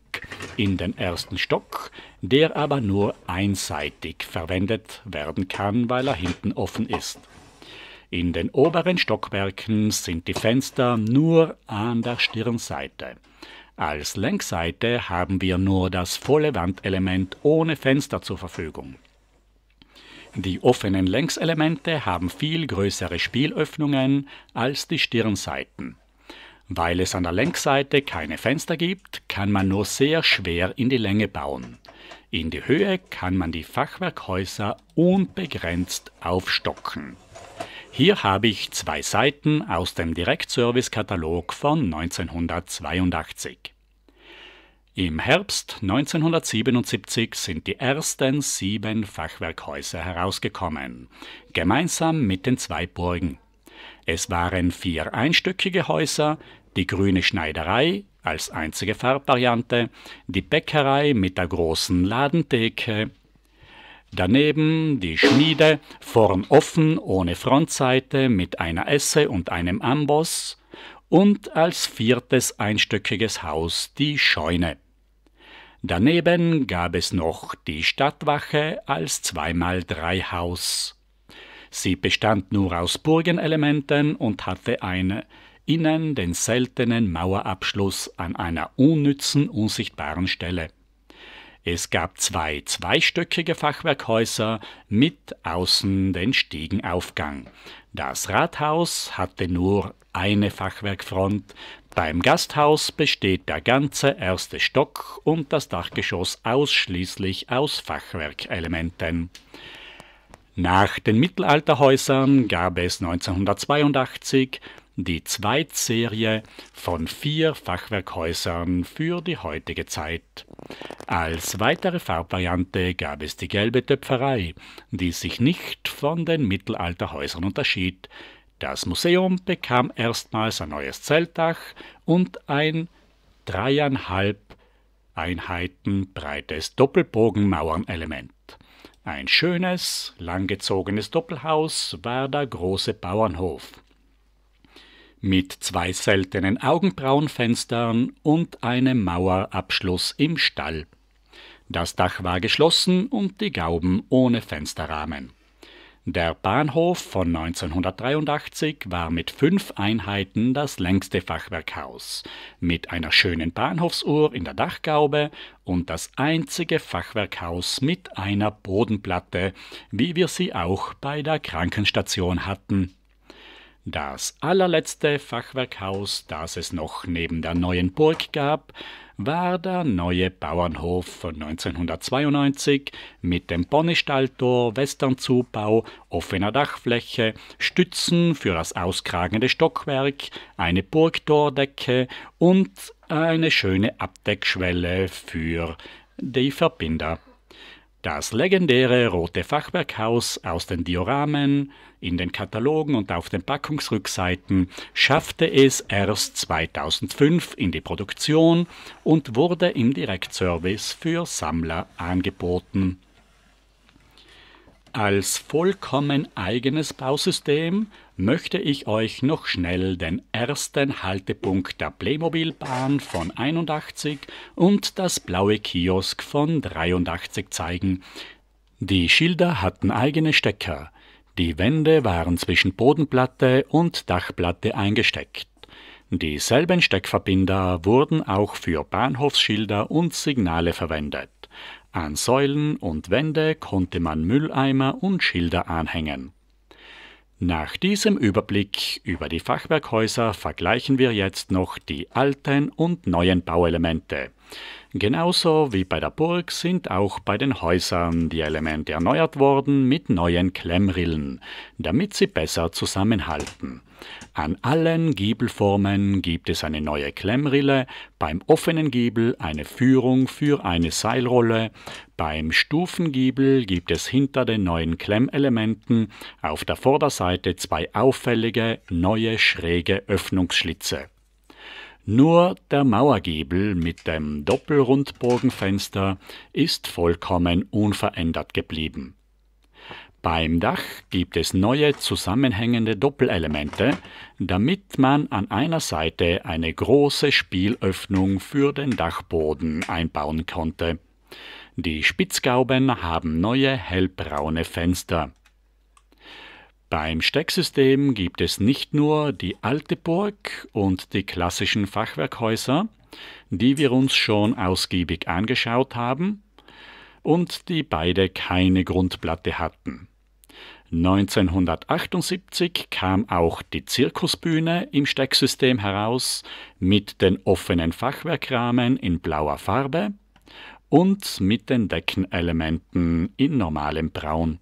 in den ersten Stock, der aber nur einseitig verwendet werden kann, weil er hinten offen ist. In den oberen Stockwerken sind die Fenster nur an der Stirnseite. Als Längsseite haben wir nur das volle Wandelement ohne Fenster zur Verfügung. Die offenen Längselemente haben viel größere Spielöffnungen als die Stirnseiten. Weil es an der Längsseite keine Fenster gibt, kann man nur sehr schwer in die Länge bauen. In die Höhe kann man die Fachwerkhäuser unbegrenzt aufstocken. Hier habe ich 2 Seiten aus dem Direktservice-Katalog von 1982. Im Herbst 1977 sind die ersten 7 Fachwerkhäuser herausgekommen, gemeinsam mit den 2 Burgen. Es waren 4 einstöckige Häuser, die Grüne Schneiderei als einzige Farbvariante, die Bäckerei mit der großen Ladentheke, daneben die Schmiede, vorn offen ohne Frontseite mit einer Esse und einem Amboss und als 4. einstöckiges Haus die Scheune. Daneben gab es noch die Stadtwache als 2x3 Haus. Sie bestand nur aus Burgenelementen und hatte innen den seltenen Mauerabschluss an einer unnützen, unsichtbaren Stelle. Es gab 2 zweistöckige Fachwerkhäuser mit außen den Stiegenaufgang. Das Rathaus hatte nur eine Fachwerkfront, Beim Gasthaus besteht der ganze erste Stock und das Dachgeschoss ausschließlich aus Fachwerkelementen. Nach den Mittelalterhäusern gab es 1982 die Zweitserie von 4 Fachwerkhäusern für die heutige Zeit. Als weitere Farbvariante gab es die gelbe Töpferei, die sich nicht von den Mittelalterhäusern unterschied. Das Museum bekam erstmals ein neues Zeltdach und ein 3,5 Einheiten breites Doppelbogenmauernelement. Ein schönes, langgezogenes Doppelhaus war der große Bauernhof. Mit 2 seltenen Augenbrauenfenstern und einem Mauerabschluss im Stall. Das Dach war geschlossen und die Gauben ohne Fensterrahmen. Der Bahnhof von 1983 war mit 5 Einheiten das längste Fachwerkhaus, mit einer schönen Bahnhofsuhr in der Dachgaube und das einzige Fachwerkhaus mit einer Bodenplatte, wie wir sie auch bei der Krankenstation hatten. Das allerletzte Fachwerkhaus, das es noch neben der neuen Burg gab, war der neue Bauernhof von 1992 mit dem Ponnystalltor, Westernzubau, offener Dachfläche, Stützen für das auskragende Stockwerk, eine Burgtordecke und eine schöne Abdeckschwelle für die Verbinder. Das legendäre rote Fachwerkhaus aus den Dioramen, in den Katalogen und auf den Packungsrückseiten schaffte es erst 2005 in die Produktion und wurde im Direktservice für Sammler angeboten. Als vollkommen eigenes Bausystem möchte ich euch noch schnell den ersten Haltepunkt der Playmobil-Bahn von 81 und das blaue Kiosk von 83 zeigen. Die Schilder hatten eigene Stecker. Die Wände waren zwischen Bodenplatte und Dachplatte eingesteckt. Dieselben Steckverbinder wurden auch für Bahnhofsschilder und Signale verwendet. An Säulen und Wände konnte man Mülleimer und Schilder anhängen. Nach diesem Überblick über die Fachwerkhäuser vergleichen wir jetzt noch die alten und neuen Bauelemente. Genauso wie bei der Burg sind auch bei den Häusern die Elemente erneuert worden mit neuen Klemmrillen, damit sie besser zusammenhalten. An allen Giebelformen gibt es eine neue Klemmrille, beim offenen Giebel eine Führung für eine Seilrolle, beim Stufengiebel gibt es hinter den neuen Klemmelementen auf der Vorderseite 2 auffällige, neue schräge Öffnungsschlitze. Nur der Mauergiebel mit dem Doppelrundbogenfenster ist vollkommen unverändert geblieben. Beim Dach gibt es neue zusammenhängende Doppelelemente, damit man an einer Seite eine große Spielöffnung für den Dachboden einbauen konnte. Die Spitzgauben haben neue hellbraune Fenster. Beim Stecksystem gibt es nicht nur die alte Burg und die klassischen Fachwerkhäuser, die wir uns schon ausgiebig angeschaut haben und die beide keine Grundplatte hatten. 1978 kam auch die Zirkusbühne im Stecksystem heraus mit den offenen Fachwerkrahmen in blauer Farbe und mit den Deckenelementen in normalem Braun.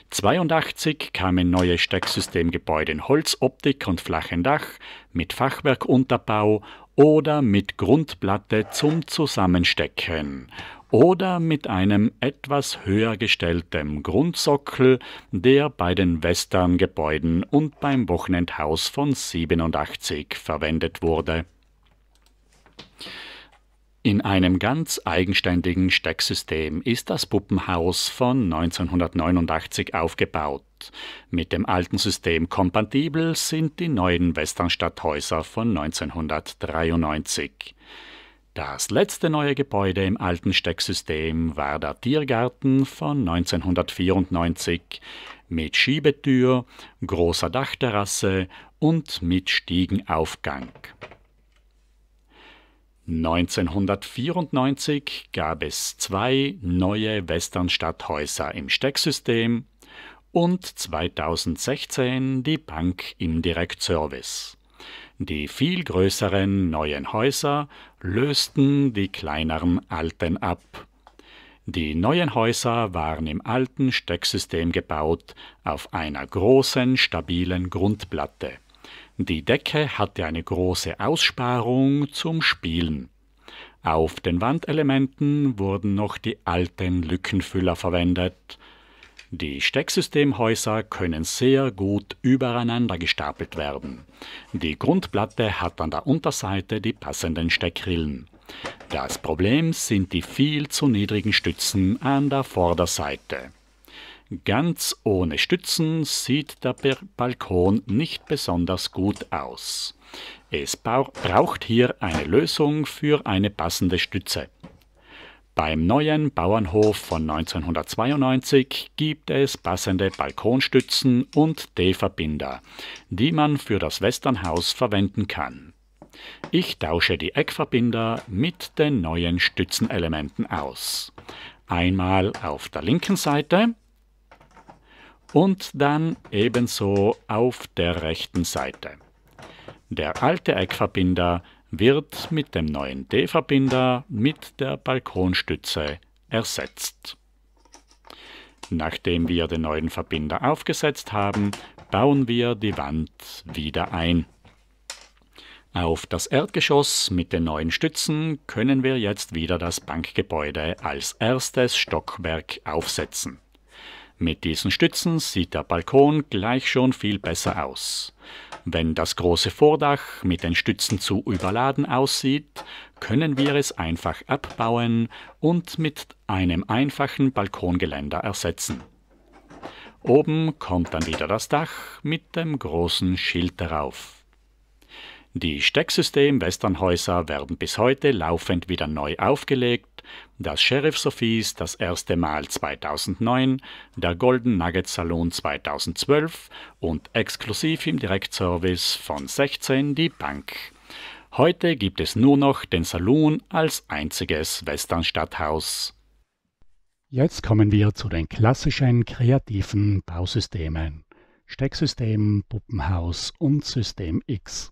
1982 kamen neue Stecksystemgebäude in Holzoptik und flachem Dach mit Fachwerkunterbau oder mit Grundplatte zum Zusammenstecken oder mit einem etwas höher gestellten Grundsockel, der bei den Western-Gebäuden und beim Wochenendhaus von 87 verwendet wurde. In einem ganz eigenständigen Stecksystem ist das Puppenhaus von 1989 aufgebaut. Mit dem alten System kompatibel sind die neuen Westernstadthäuser von 1993. Das letzte neue Gebäude im alten Stecksystem war der Tiergarten von 1994 mit Schiebetür, großer Dachterrasse und mit Stiegenaufgang. 1994 gab es 2 neue Westernstadthäuser im Stecksystem und 2016 die Bank im Direktservice. Die viel größeren neuen Häuser lösten die kleineren alten ab. Die neuen Häuser waren im alten Stecksystem gebaut auf einer großen, stabilen Grundplatte. Die Decke hatte eine große Aussparung zum Spielen. Auf den Wandelementen wurden noch die alten Lückenfüller verwendet. Die Stecksystemhäuser können sehr gut übereinander gestapelt werden. Die Grundplatte hat an der Unterseite die passenden Steckrillen. Das Problem sind die viel zu niedrigen Stützen an der Vorderseite. Ganz ohne Stützen sieht der Balkon nicht besonders gut aus. Es braucht hier eine Lösung für eine passende Stütze. Beim neuen Bauernhof von 1992 gibt es passende Balkonstützen und D-Verbinder, die man für das Westernhaus verwenden kann. Ich tausche die Eckverbinder mit den neuen Stützenelementen aus. Einmal auf der linken Seite und dann ebenso auf der rechten Seite. Der alte Eckverbinder wird mit dem neuen D-Verbinder mit der Balkonstütze ersetzt. Nachdem wir den neuen Verbinder aufgesetzt haben, bauen wir die Wand wieder ein. Auf das Erdgeschoss mit den neuen Stützen können wir jetzt wieder das Bankgebäude als erstes Stockwerk aufsetzen. Mit diesen Stützen sieht der Balkon gleich schon viel besser aus. Wenn das große Vordach mit den Stützen zu überladen aussieht, können wir es einfach abbauen und mit einem einfachen Balkongeländer ersetzen. Oben kommt dann wieder das Dach mit dem großen Schild darauf. Die Stecksystem-Westernhäuser werden bis heute laufend wieder neu aufgelegt. Das Sheriff Sophies das erste Mal 2009, der Golden Nugget Saloon 2012 und exklusiv im Direktservice von 16 die Bank. Heute gibt es nur noch den Saloon als einziges Westernstadthaus. Jetzt kommen wir zu den klassischen kreativen Bausystemen: Stecksystem, Puppenhaus und System X.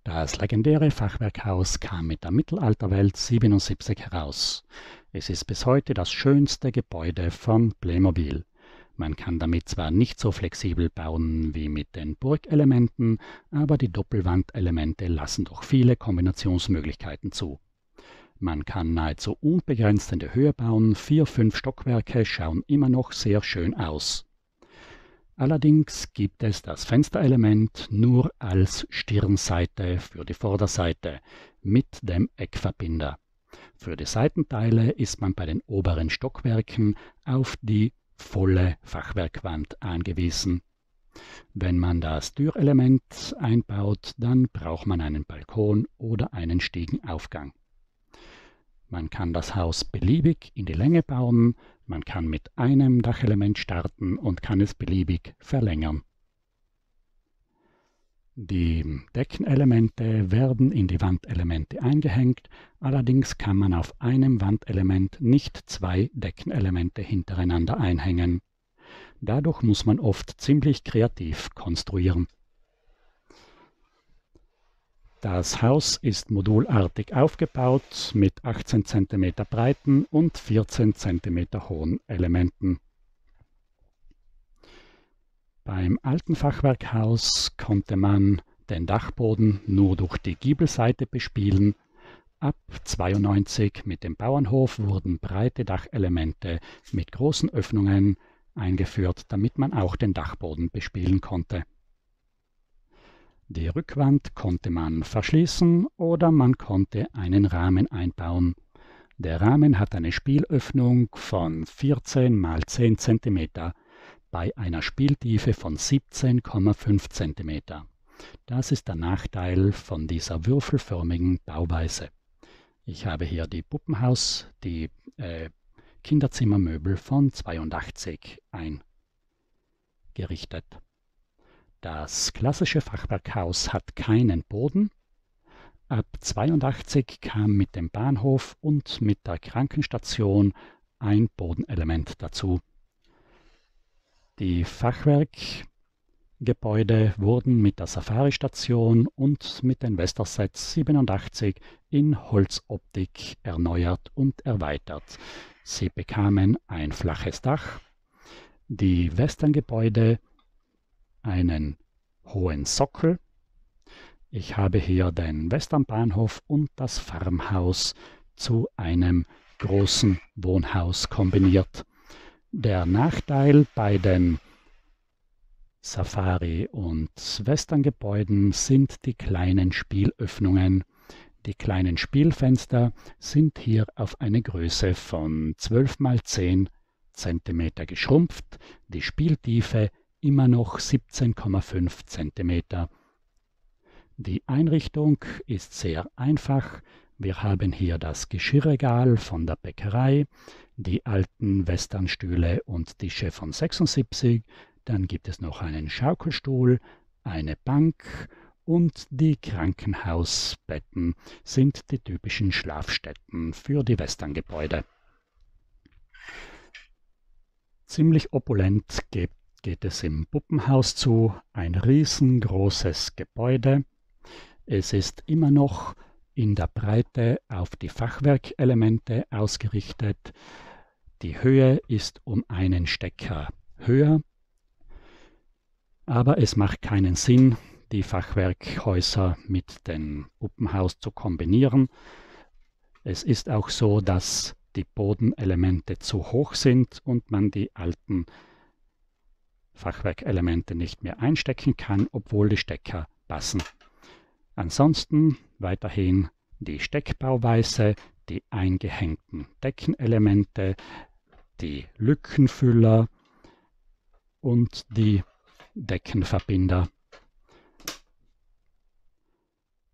Das legendäre Fachwerkhaus kam mit der Mittelalterwelt 77 heraus. Es ist bis heute das schönste Gebäude von Playmobil. Man kann damit zwar nicht so flexibel bauen wie mit den Burgelementen, aber die Doppelwandelemente lassen doch viele Kombinationsmöglichkeiten zu. Man kann nahezu unbegrenzt in der Höhe bauen, 4-5 Stockwerke schauen immer noch sehr schön aus. Allerdings gibt es das Fensterelement nur als Stirnseite für die Vorderseite mit dem Eckverbinder. Für die Seitenteile ist man bei den oberen Stockwerken auf die volle Fachwerkwand angewiesen. Wenn man das Türelement einbaut, dann braucht man einen Balkon oder einen Stiegenaufgang. Man kann das Haus beliebig in die Länge bauen, man kann mit einem Dachelement starten und kann es beliebig verlängern. Die Deckenelemente werden in die Wandelemente eingehängt, allerdings kann man auf einem Wandelement nicht 2 Deckenelemente hintereinander einhängen. Dadurch muss man oft ziemlich kreativ konstruieren. Das Haus ist modulartig aufgebaut mit 18 cm breiten und 14 cm hohen Elementen. Beim alten Fachwerkhaus konnte man den Dachboden nur durch die Giebelseite bespielen. Ab 92 mit dem Bauernhof wurden breite Dachelemente mit großen Öffnungen eingeführt, damit man auch den Dachboden bespielen konnte. Die Rückwand konnte man verschließen oder man konnte einen Rahmen einbauen. Der Rahmen hat eine Spielöffnung von 14 x 10 cm bei einer Spieltiefe von 17,5 cm. Das ist der Nachteil von dieser würfelförmigen Bauweise. Ich habe hier die Puppenhaus, die Kinderzimmermöbel von 82 eingerichtet. Das klassische Fachwerkhaus hat keinen Boden. Ab 82 kam mit dem Bahnhof und mit der Krankenstation ein Bodenelement dazu. Die Fachwerkwände Gebäude wurden mit der Safari-Station und mit den Westersets 87 in Holzoptik erneuert und erweitert. Sie bekamen ein flaches Dach, die Western-Gebäude einen hohen Sockel. Ich habe hier den Westernbahnhof und das Farmhaus zu einem großen Wohnhaus kombiniert. Der Nachteil bei den Safari- und Western-Gebäuden sind die kleinen Spielöffnungen. Die kleinen Spielfenster sind hier auf eine Größe von 12 x 10 cm geschrumpft, die Spieltiefe immer noch 17,5 cm. Die Einrichtung ist sehr einfach. Wir haben hier das Geschirrregal von der Bäckerei, die alten Westernstühle und Tische von 76, dann gibt es noch einen Schaukelstuhl, eine Bank und die Krankenhausbetten sind die typischen Schlafstätten für die Westerngebäude. Ziemlich opulent geht es im Puppenhaus zu, ein riesengroßes Gebäude. Es ist immer noch in der Breite auf die Fachwerkelemente ausgerichtet. Die Höhe ist um einen Stecker höher, aber es macht keinen Sinn, die Fachwerkhäuser mit dem Puppenhaus zu kombinieren. Es ist auch so, dass die Bodenelemente zu hoch sind und man die alten Fachwerkelemente nicht mehr einstecken kann, obwohl die Stecker passen. Ansonsten weiterhin die Steckbauweise, die eingehängten Deckenelemente, die Lückenfüller und die Deckenverbinder.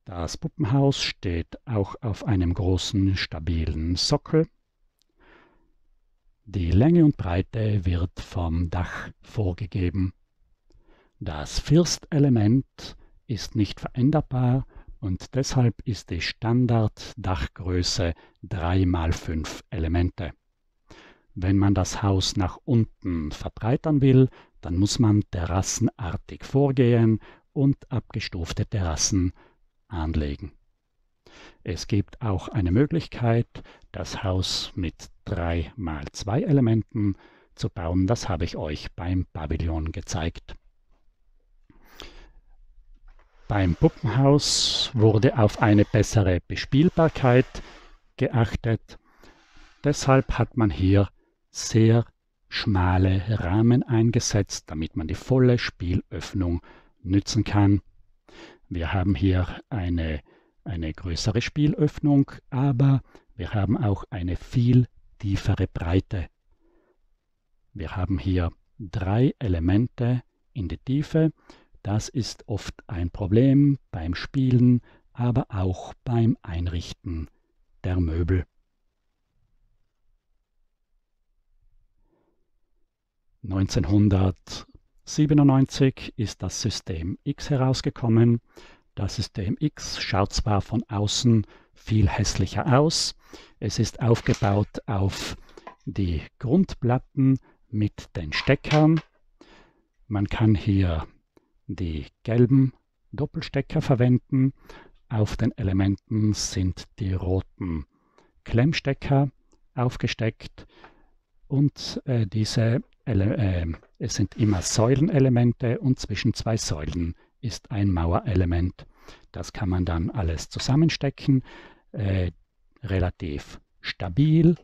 Das Puppenhaus steht auch auf einem großen, stabilen Sockel. Die Länge und Breite wird vom Dach vorgegeben. Das Firstelement ist nicht veränderbar und deshalb ist die Standard-Dachgröße 3 x 5 Elemente. Wenn man das Haus nach unten verbreitern will, dann muss man terrassenartig vorgehen und abgestufte Terrassen anlegen. Es gibt auch eine Möglichkeit, das Haus mit 3 x 2 Elementen zu bauen. Das habe ich euch beim Pavillon gezeigt. Beim Puppenhaus wurde auf eine bessere Bespielbarkeit geachtet. Deshalb hat man hier sehr schmale Rahmen eingesetzt, damit man die volle Spielöffnung nützen kann. Wir haben hier eine größere Spielöffnung, aber wir haben auch eine viel tiefere Breite. Wir haben hier 3 Elemente in die Tiefe. Das ist oft ein Problem beim Spielen, aber auch beim Einrichten der Möbel. 1997 ist das System X herausgekommen. Das System X schaut zwar von außen viel hässlicher aus. Es ist aufgebaut auf die Grundplatten mit den Steckern. Man kann hier die gelben Doppelstecker verwenden. Auf den Elementen sind die roten Klemmstecker aufgesteckt und es sind immer Säulenelemente und zwischen 2 Säulen ist ein Mauerelement. Das kann man dann alles zusammenstecken. Relativ stabil,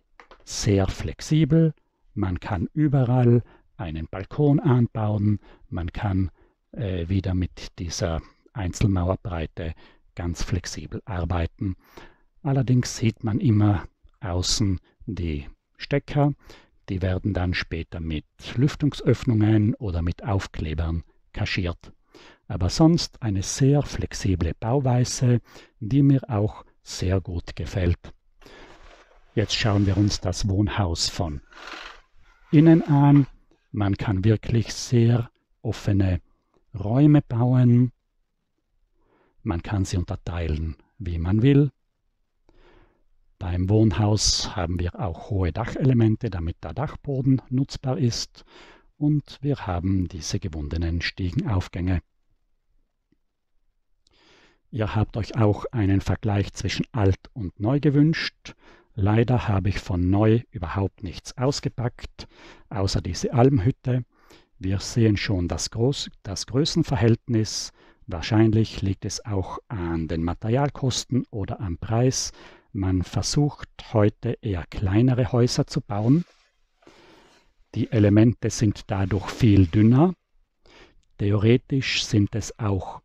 sehr flexibel. Man kann überall einen Balkon anbauen. Man kann wieder mit dieser Einzelmauerbreite ganz flexibel arbeiten. Allerdings sieht man immer außen die Stecker. Die werden dann später mit Lüftungsöffnungen oder mit Aufklebern kaschiert. Aber sonst eine sehr flexible Bauweise, die mir auch sehr gut gefällt. Jetzt schauen wir uns das Wohnhaus von innen an. Man kann wirklich sehr offene Räume bauen. Man kann sie unterteilen, wie man will. Beim Wohnhaus haben wir auch hohe Dachelemente, damit der Dachboden nutzbar ist. und wir haben diese gewundenen Stiegenaufgänge. Ihr habt euch auch einen Vergleich zwischen alt und neu gewünscht. Leider habe ich von neu überhaupt nichts ausgepackt, außer diese Almhütte. Wir sehen schon das Größenverhältnis. Wahrscheinlich liegt es auch an den Materialkosten oder am Preis. Man versucht heute eher kleinere Häuser zu bauen. Die Elemente sind dadurch viel dünner. Theoretisch sind es auch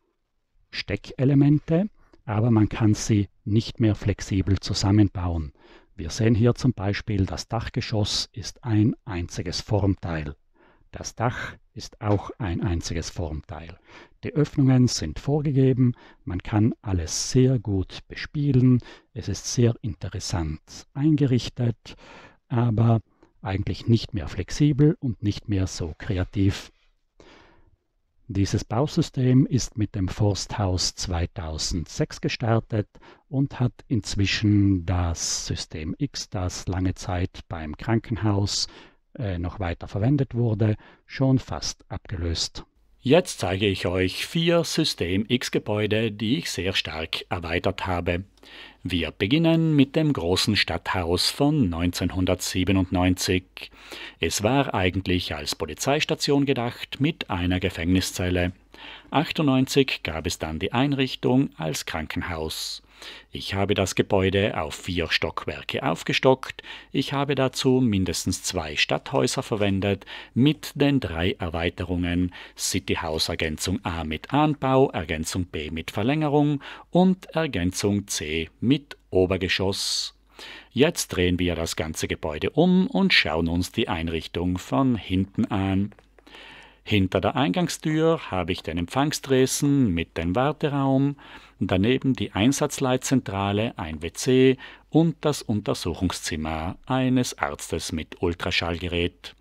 Steckelemente, aber man kann sie nicht mehr flexibel zusammenbauen. Wir sehen hier zum Beispiel, das Dachgeschoss ist ein einziges Formteil. Das Dach ist auch ein einziges Formteil. Die Öffnungen sind vorgegeben, man kann alles sehr gut bespielen, es ist sehr interessant eingerichtet, aber eigentlich nicht mehr flexibel und nicht mehr so kreativ. Dieses Bausystem ist mit dem Forsthaus 2006 gestartet und hat inzwischen das System X, das lange Zeit beim Krankenhaus noch weiter verwendet wurde, schon fast abgelöst. Jetzt zeige ich euch 4 System X-Gebäude, die ich sehr stark erweitert habe. Wir beginnen mit dem großen Stadthaus von 1997. Es war eigentlich als Polizeistation gedacht mit einer Gefängniszelle. 1998 gab es dann die Einrichtung als Krankenhaus. Ich habe das Gebäude auf 4 Stockwerke aufgestockt. Ich habe dazu mindestens 2 Stadthäuser verwendet mit den 3 Erweiterungen Cityhaus Ergänzung A mit Anbau, Ergänzung B mit Verlängerung und Ergänzung C mit Obergeschoss. Jetzt drehen wir das ganze Gebäude um und schauen uns die Einrichtung von hinten an. Hinter der Eingangstür habe ich den Empfangstresen mit dem Warteraum, daneben die Einsatzleitzentrale, ein WC und das Untersuchungszimmer eines Arztes mit Ultraschallgerät.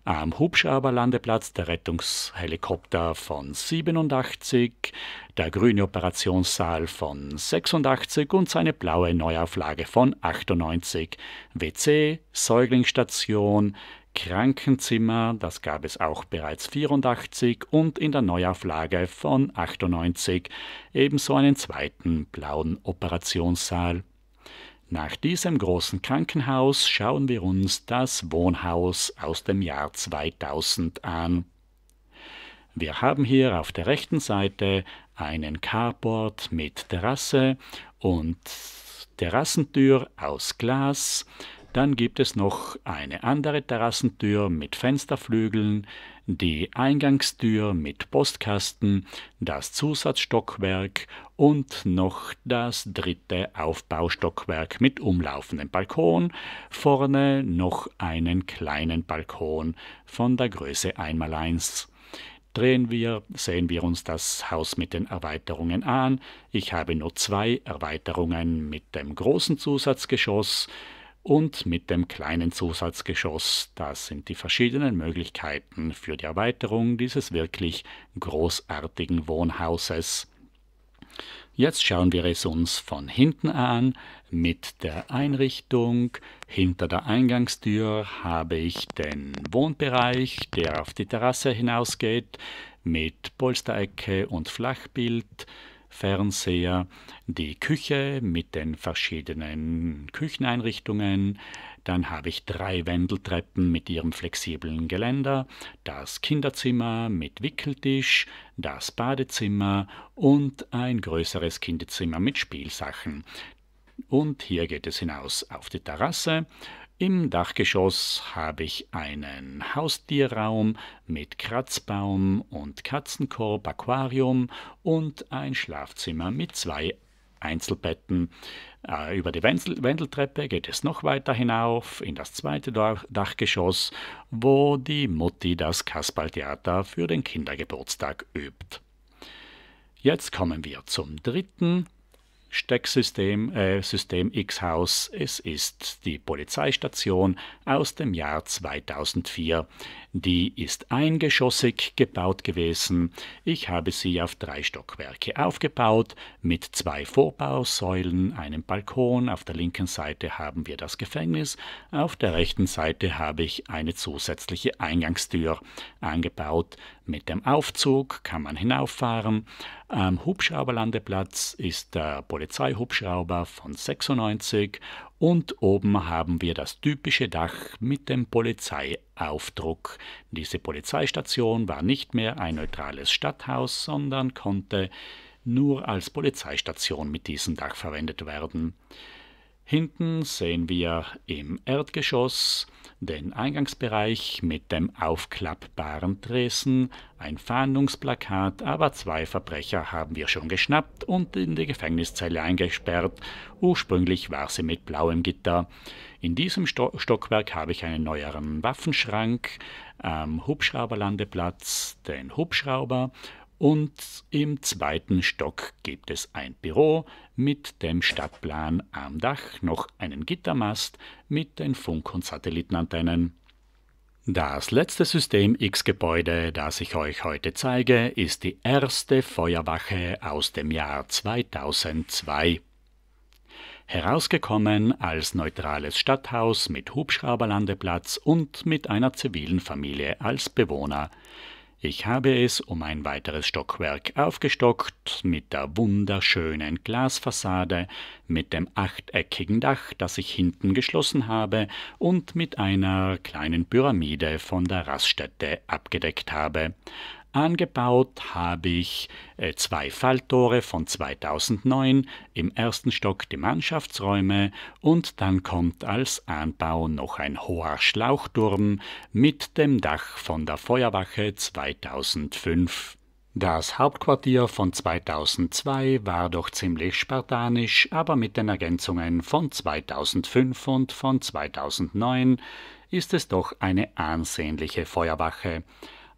Am Hubschrauberlandeplatz der Rettungshelikopter von 87, der grüne Operationssaal von 86 und seine blaue Neuauflage von 98, WC, Säuglingsstation, Krankenzimmer, das gab es auch bereits 84 und in der Neuauflage von 98 ebenso einen zweiten blauen Operationssaal. Nach diesem großen Krankenhaus schauen wir uns das Wohnhaus aus dem Jahr 2000 an. Wir haben hier auf der rechten Seite einen Carport mit Terrasse und Terrassentür aus Glas. Dann gibt es noch eine andere Terrassentür mit Fensterflügeln, die Eingangstür mit Postkasten, das Zusatzstockwerk und noch das 3. Aufbaustockwerk mit umlaufendem Balkon, vorne noch einen kleinen Balkon von der Größe 1x1. Sehen wir uns das Haus mit den Erweiterungen an. Ich habe nur 2 Erweiterungen mit dem großen Zusatzgeschoss und mit dem kleinen Zusatzgeschoss. Das sind die verschiedenen Möglichkeiten für die Erweiterung dieses wirklich großartigen Wohnhauses. Jetzt schauen wir es uns von hinten an mit der Einrichtung. Hinter der Eingangstür habe ich den Wohnbereich, der auf die Terrasse hinausgeht, mit Polsterecke und Flachbild. Fernseher, die Küche mit den verschiedenen Kücheneinrichtungen, dann habe ich 3 Wendeltreppen mit ihrem flexiblen Geländer, das Kinderzimmer mit Wickeltisch, das Badezimmer und ein größeres Kinderzimmer mit Spielsachen. Und hier geht es hinaus auf die Terrasse. Im Dachgeschoss habe ich einen Haustierraum mit Kratzbaum und Katzenkorb, Aquarium und ein Schlafzimmer mit 2 Einzelbetten. Über die Wendeltreppe geht es noch weiter hinauf in das 2. Dachgeschoss, wo die Mutti das Kasperltheater für den Kindergeburtstag übt. Jetzt kommen wir zum 3. Stecksystem, System X-Haus. Es ist die Polizeistation aus dem Jahr 2004. Die ist eingeschossig gebaut gewesen. Ich habe sie auf 3 Stockwerke aufgebaut, mit 2 Vorbausäulen, einem Balkon. Auf der linken Seite haben wir das Gefängnis, auf der rechten Seite habe ich eine zusätzliche Eingangstür angebaut. Mit dem Aufzug kann man hinauffahren. Am Hubschrauberlandeplatz ist der Polizeihubschrauber von 96 und oben haben wir das typische Dach mit dem Polizeiaufdruck. Diese Polizeistation war nicht mehr ein neutrales Stadthaus, sondern konnte nur als Polizeistation mit diesem Dach verwendet werden. Hinten sehen wir im Erdgeschoss den Eingangsbereich mit dem aufklappbaren Tresen, ein Fahndungsplakat, aber 2 Verbrecher haben wir schon geschnappt und in die Gefängniszelle eingesperrt. Ursprünglich war sie mit blauem Gitter. In diesem Stockwerk habe ich einen neueren Waffenschrank, am Hubschrauberlandeplatz den Hubschrauber. Und im 2. Stock gibt es ein Büro mit dem Stadtplan am Dach, noch einen Gittermast mit den Funk- und Satellitenantennen. Das letzte System X-Gebäude, das ich euch heute zeige, ist die erste Feuerwache aus dem Jahr 2002. Herausgekommen als neutrales Stadthaus mit Hubschrauberlandeplatz und mit einer zivilen Familie als Bewohner. Ich habe es um ein weiteres Stockwerk aufgestockt mit der wunderschönen Glasfassade, mit dem achteckigen Dach, das ich hinten geschlossen habe und mit einer kleinen Pyramide von der Raststätte abgedeckt habe. Angebaut habe ich 2 Falltore von 2009, im 1. Stock die Mannschaftsräume und dann kommt als Anbau noch ein hoher Schlauchturm mit dem Dach von der Feuerwache 2005. Das Hauptquartier von 2002 war doch ziemlich spartanisch, aber mit den Ergänzungen von 2005 und von 2009 ist es doch eine ansehnliche Feuerwache.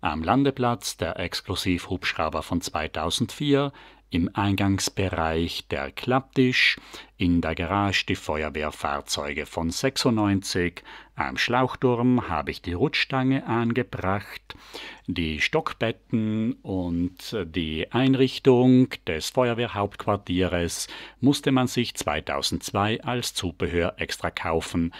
Am Landeplatz der Exklusivhubschrauber von 2004, im Eingangsbereich der Klapptisch, in der Garage die Feuerwehrfahrzeuge von 96, am Schlauchturm habe ich die Rutschstange angebracht, die Stockbetten und die Einrichtung des Feuerwehrhauptquartieres musste man sich 2002 als Zubehör extra kaufen.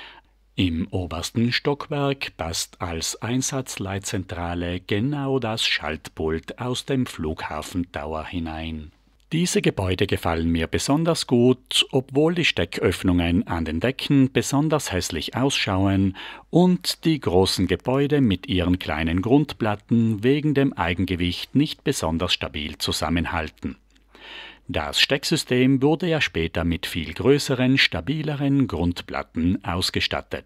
Im obersten Stockwerk passt als Einsatzleitzentrale genau das Schaltpult aus dem Flughafen Tower hinein. Diese Gebäude gefallen mir besonders gut, obwohl die Stecköffnungen an den Decken besonders hässlich ausschauen und die großen Gebäude mit ihren kleinen Grundplatten wegen dem Eigengewicht nicht besonders stabil zusammenhalten. Das Stecksystem wurde ja später mit viel größeren, stabileren Grundplatten ausgestattet.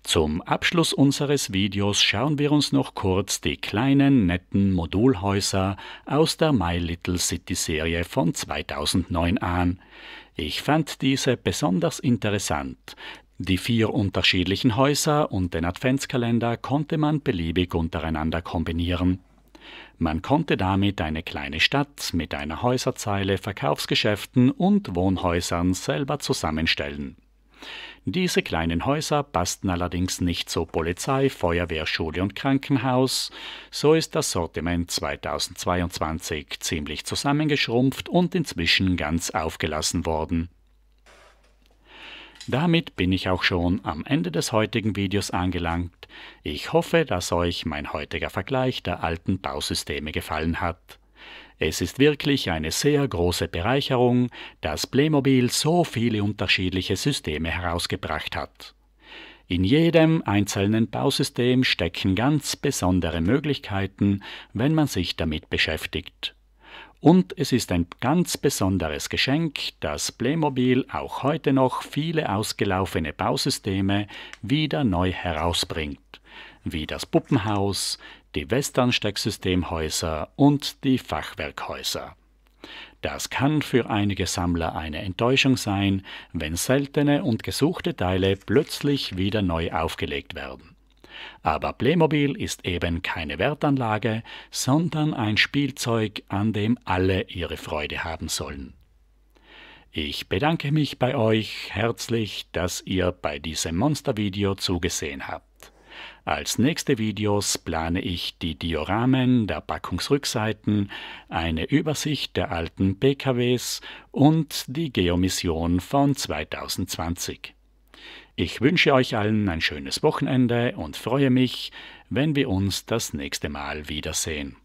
Zum Abschluss unseres Videos schauen wir uns noch kurz die kleinen, netten Modulhäuser aus der My Little City Serie von 2009 an. Ich fand diese besonders interessant. Die 4 unterschiedlichen Häuser und den Adventskalender konnte man beliebig untereinander kombinieren. Man konnte damit eine kleine Stadt mit einer Häuserzeile, Verkaufsgeschäften und Wohnhäusern selber zusammenstellen. Diese kleinen Häuser passten allerdings nicht zu Polizei, Feuerwehr, Schule und Krankenhaus. So ist das Sortiment 2022 ziemlich zusammengeschrumpft und inzwischen ganz aufgelassen worden. Damit bin ich auch schon am Ende des heutigen Videos angelangt. Ich hoffe, dass euch mein heutiger Vergleich der alten Bausysteme gefallen hat. Es ist wirklich eine sehr große Bereicherung, dass Playmobil so viele unterschiedliche Systeme herausgebracht hat. In jedem einzelnen Bausystem stecken ganz besondere Möglichkeiten, wenn man sich damit beschäftigt. Und es ist ein ganz besonderes Geschenk, dass Playmobil auch heute noch viele ausgelaufene Bausysteme wieder neu herausbringt, wie das Puppenhaus, die Western-Stecksystemhäuser und die Fachwerkhäuser. Das kann für einige Sammler eine Enttäuschung sein, wenn seltene und gesuchte Teile plötzlich wieder neu aufgelegt werden. Aber Playmobil ist eben keine Wertanlage, sondern ein Spielzeug, an dem alle ihre Freude haben sollen. Ich bedanke mich bei euch herzlich, dass ihr bei diesem Monstervideo zugesehen habt. Als nächste Videos plane ich die Dioramen der Packungsrückseiten, eine Übersicht der alten PKWs und die Geomission von 2020. Ich wünsche euch allen ein schönes Wochenende und freue mich, wenn wir uns das nächste Mal wiedersehen.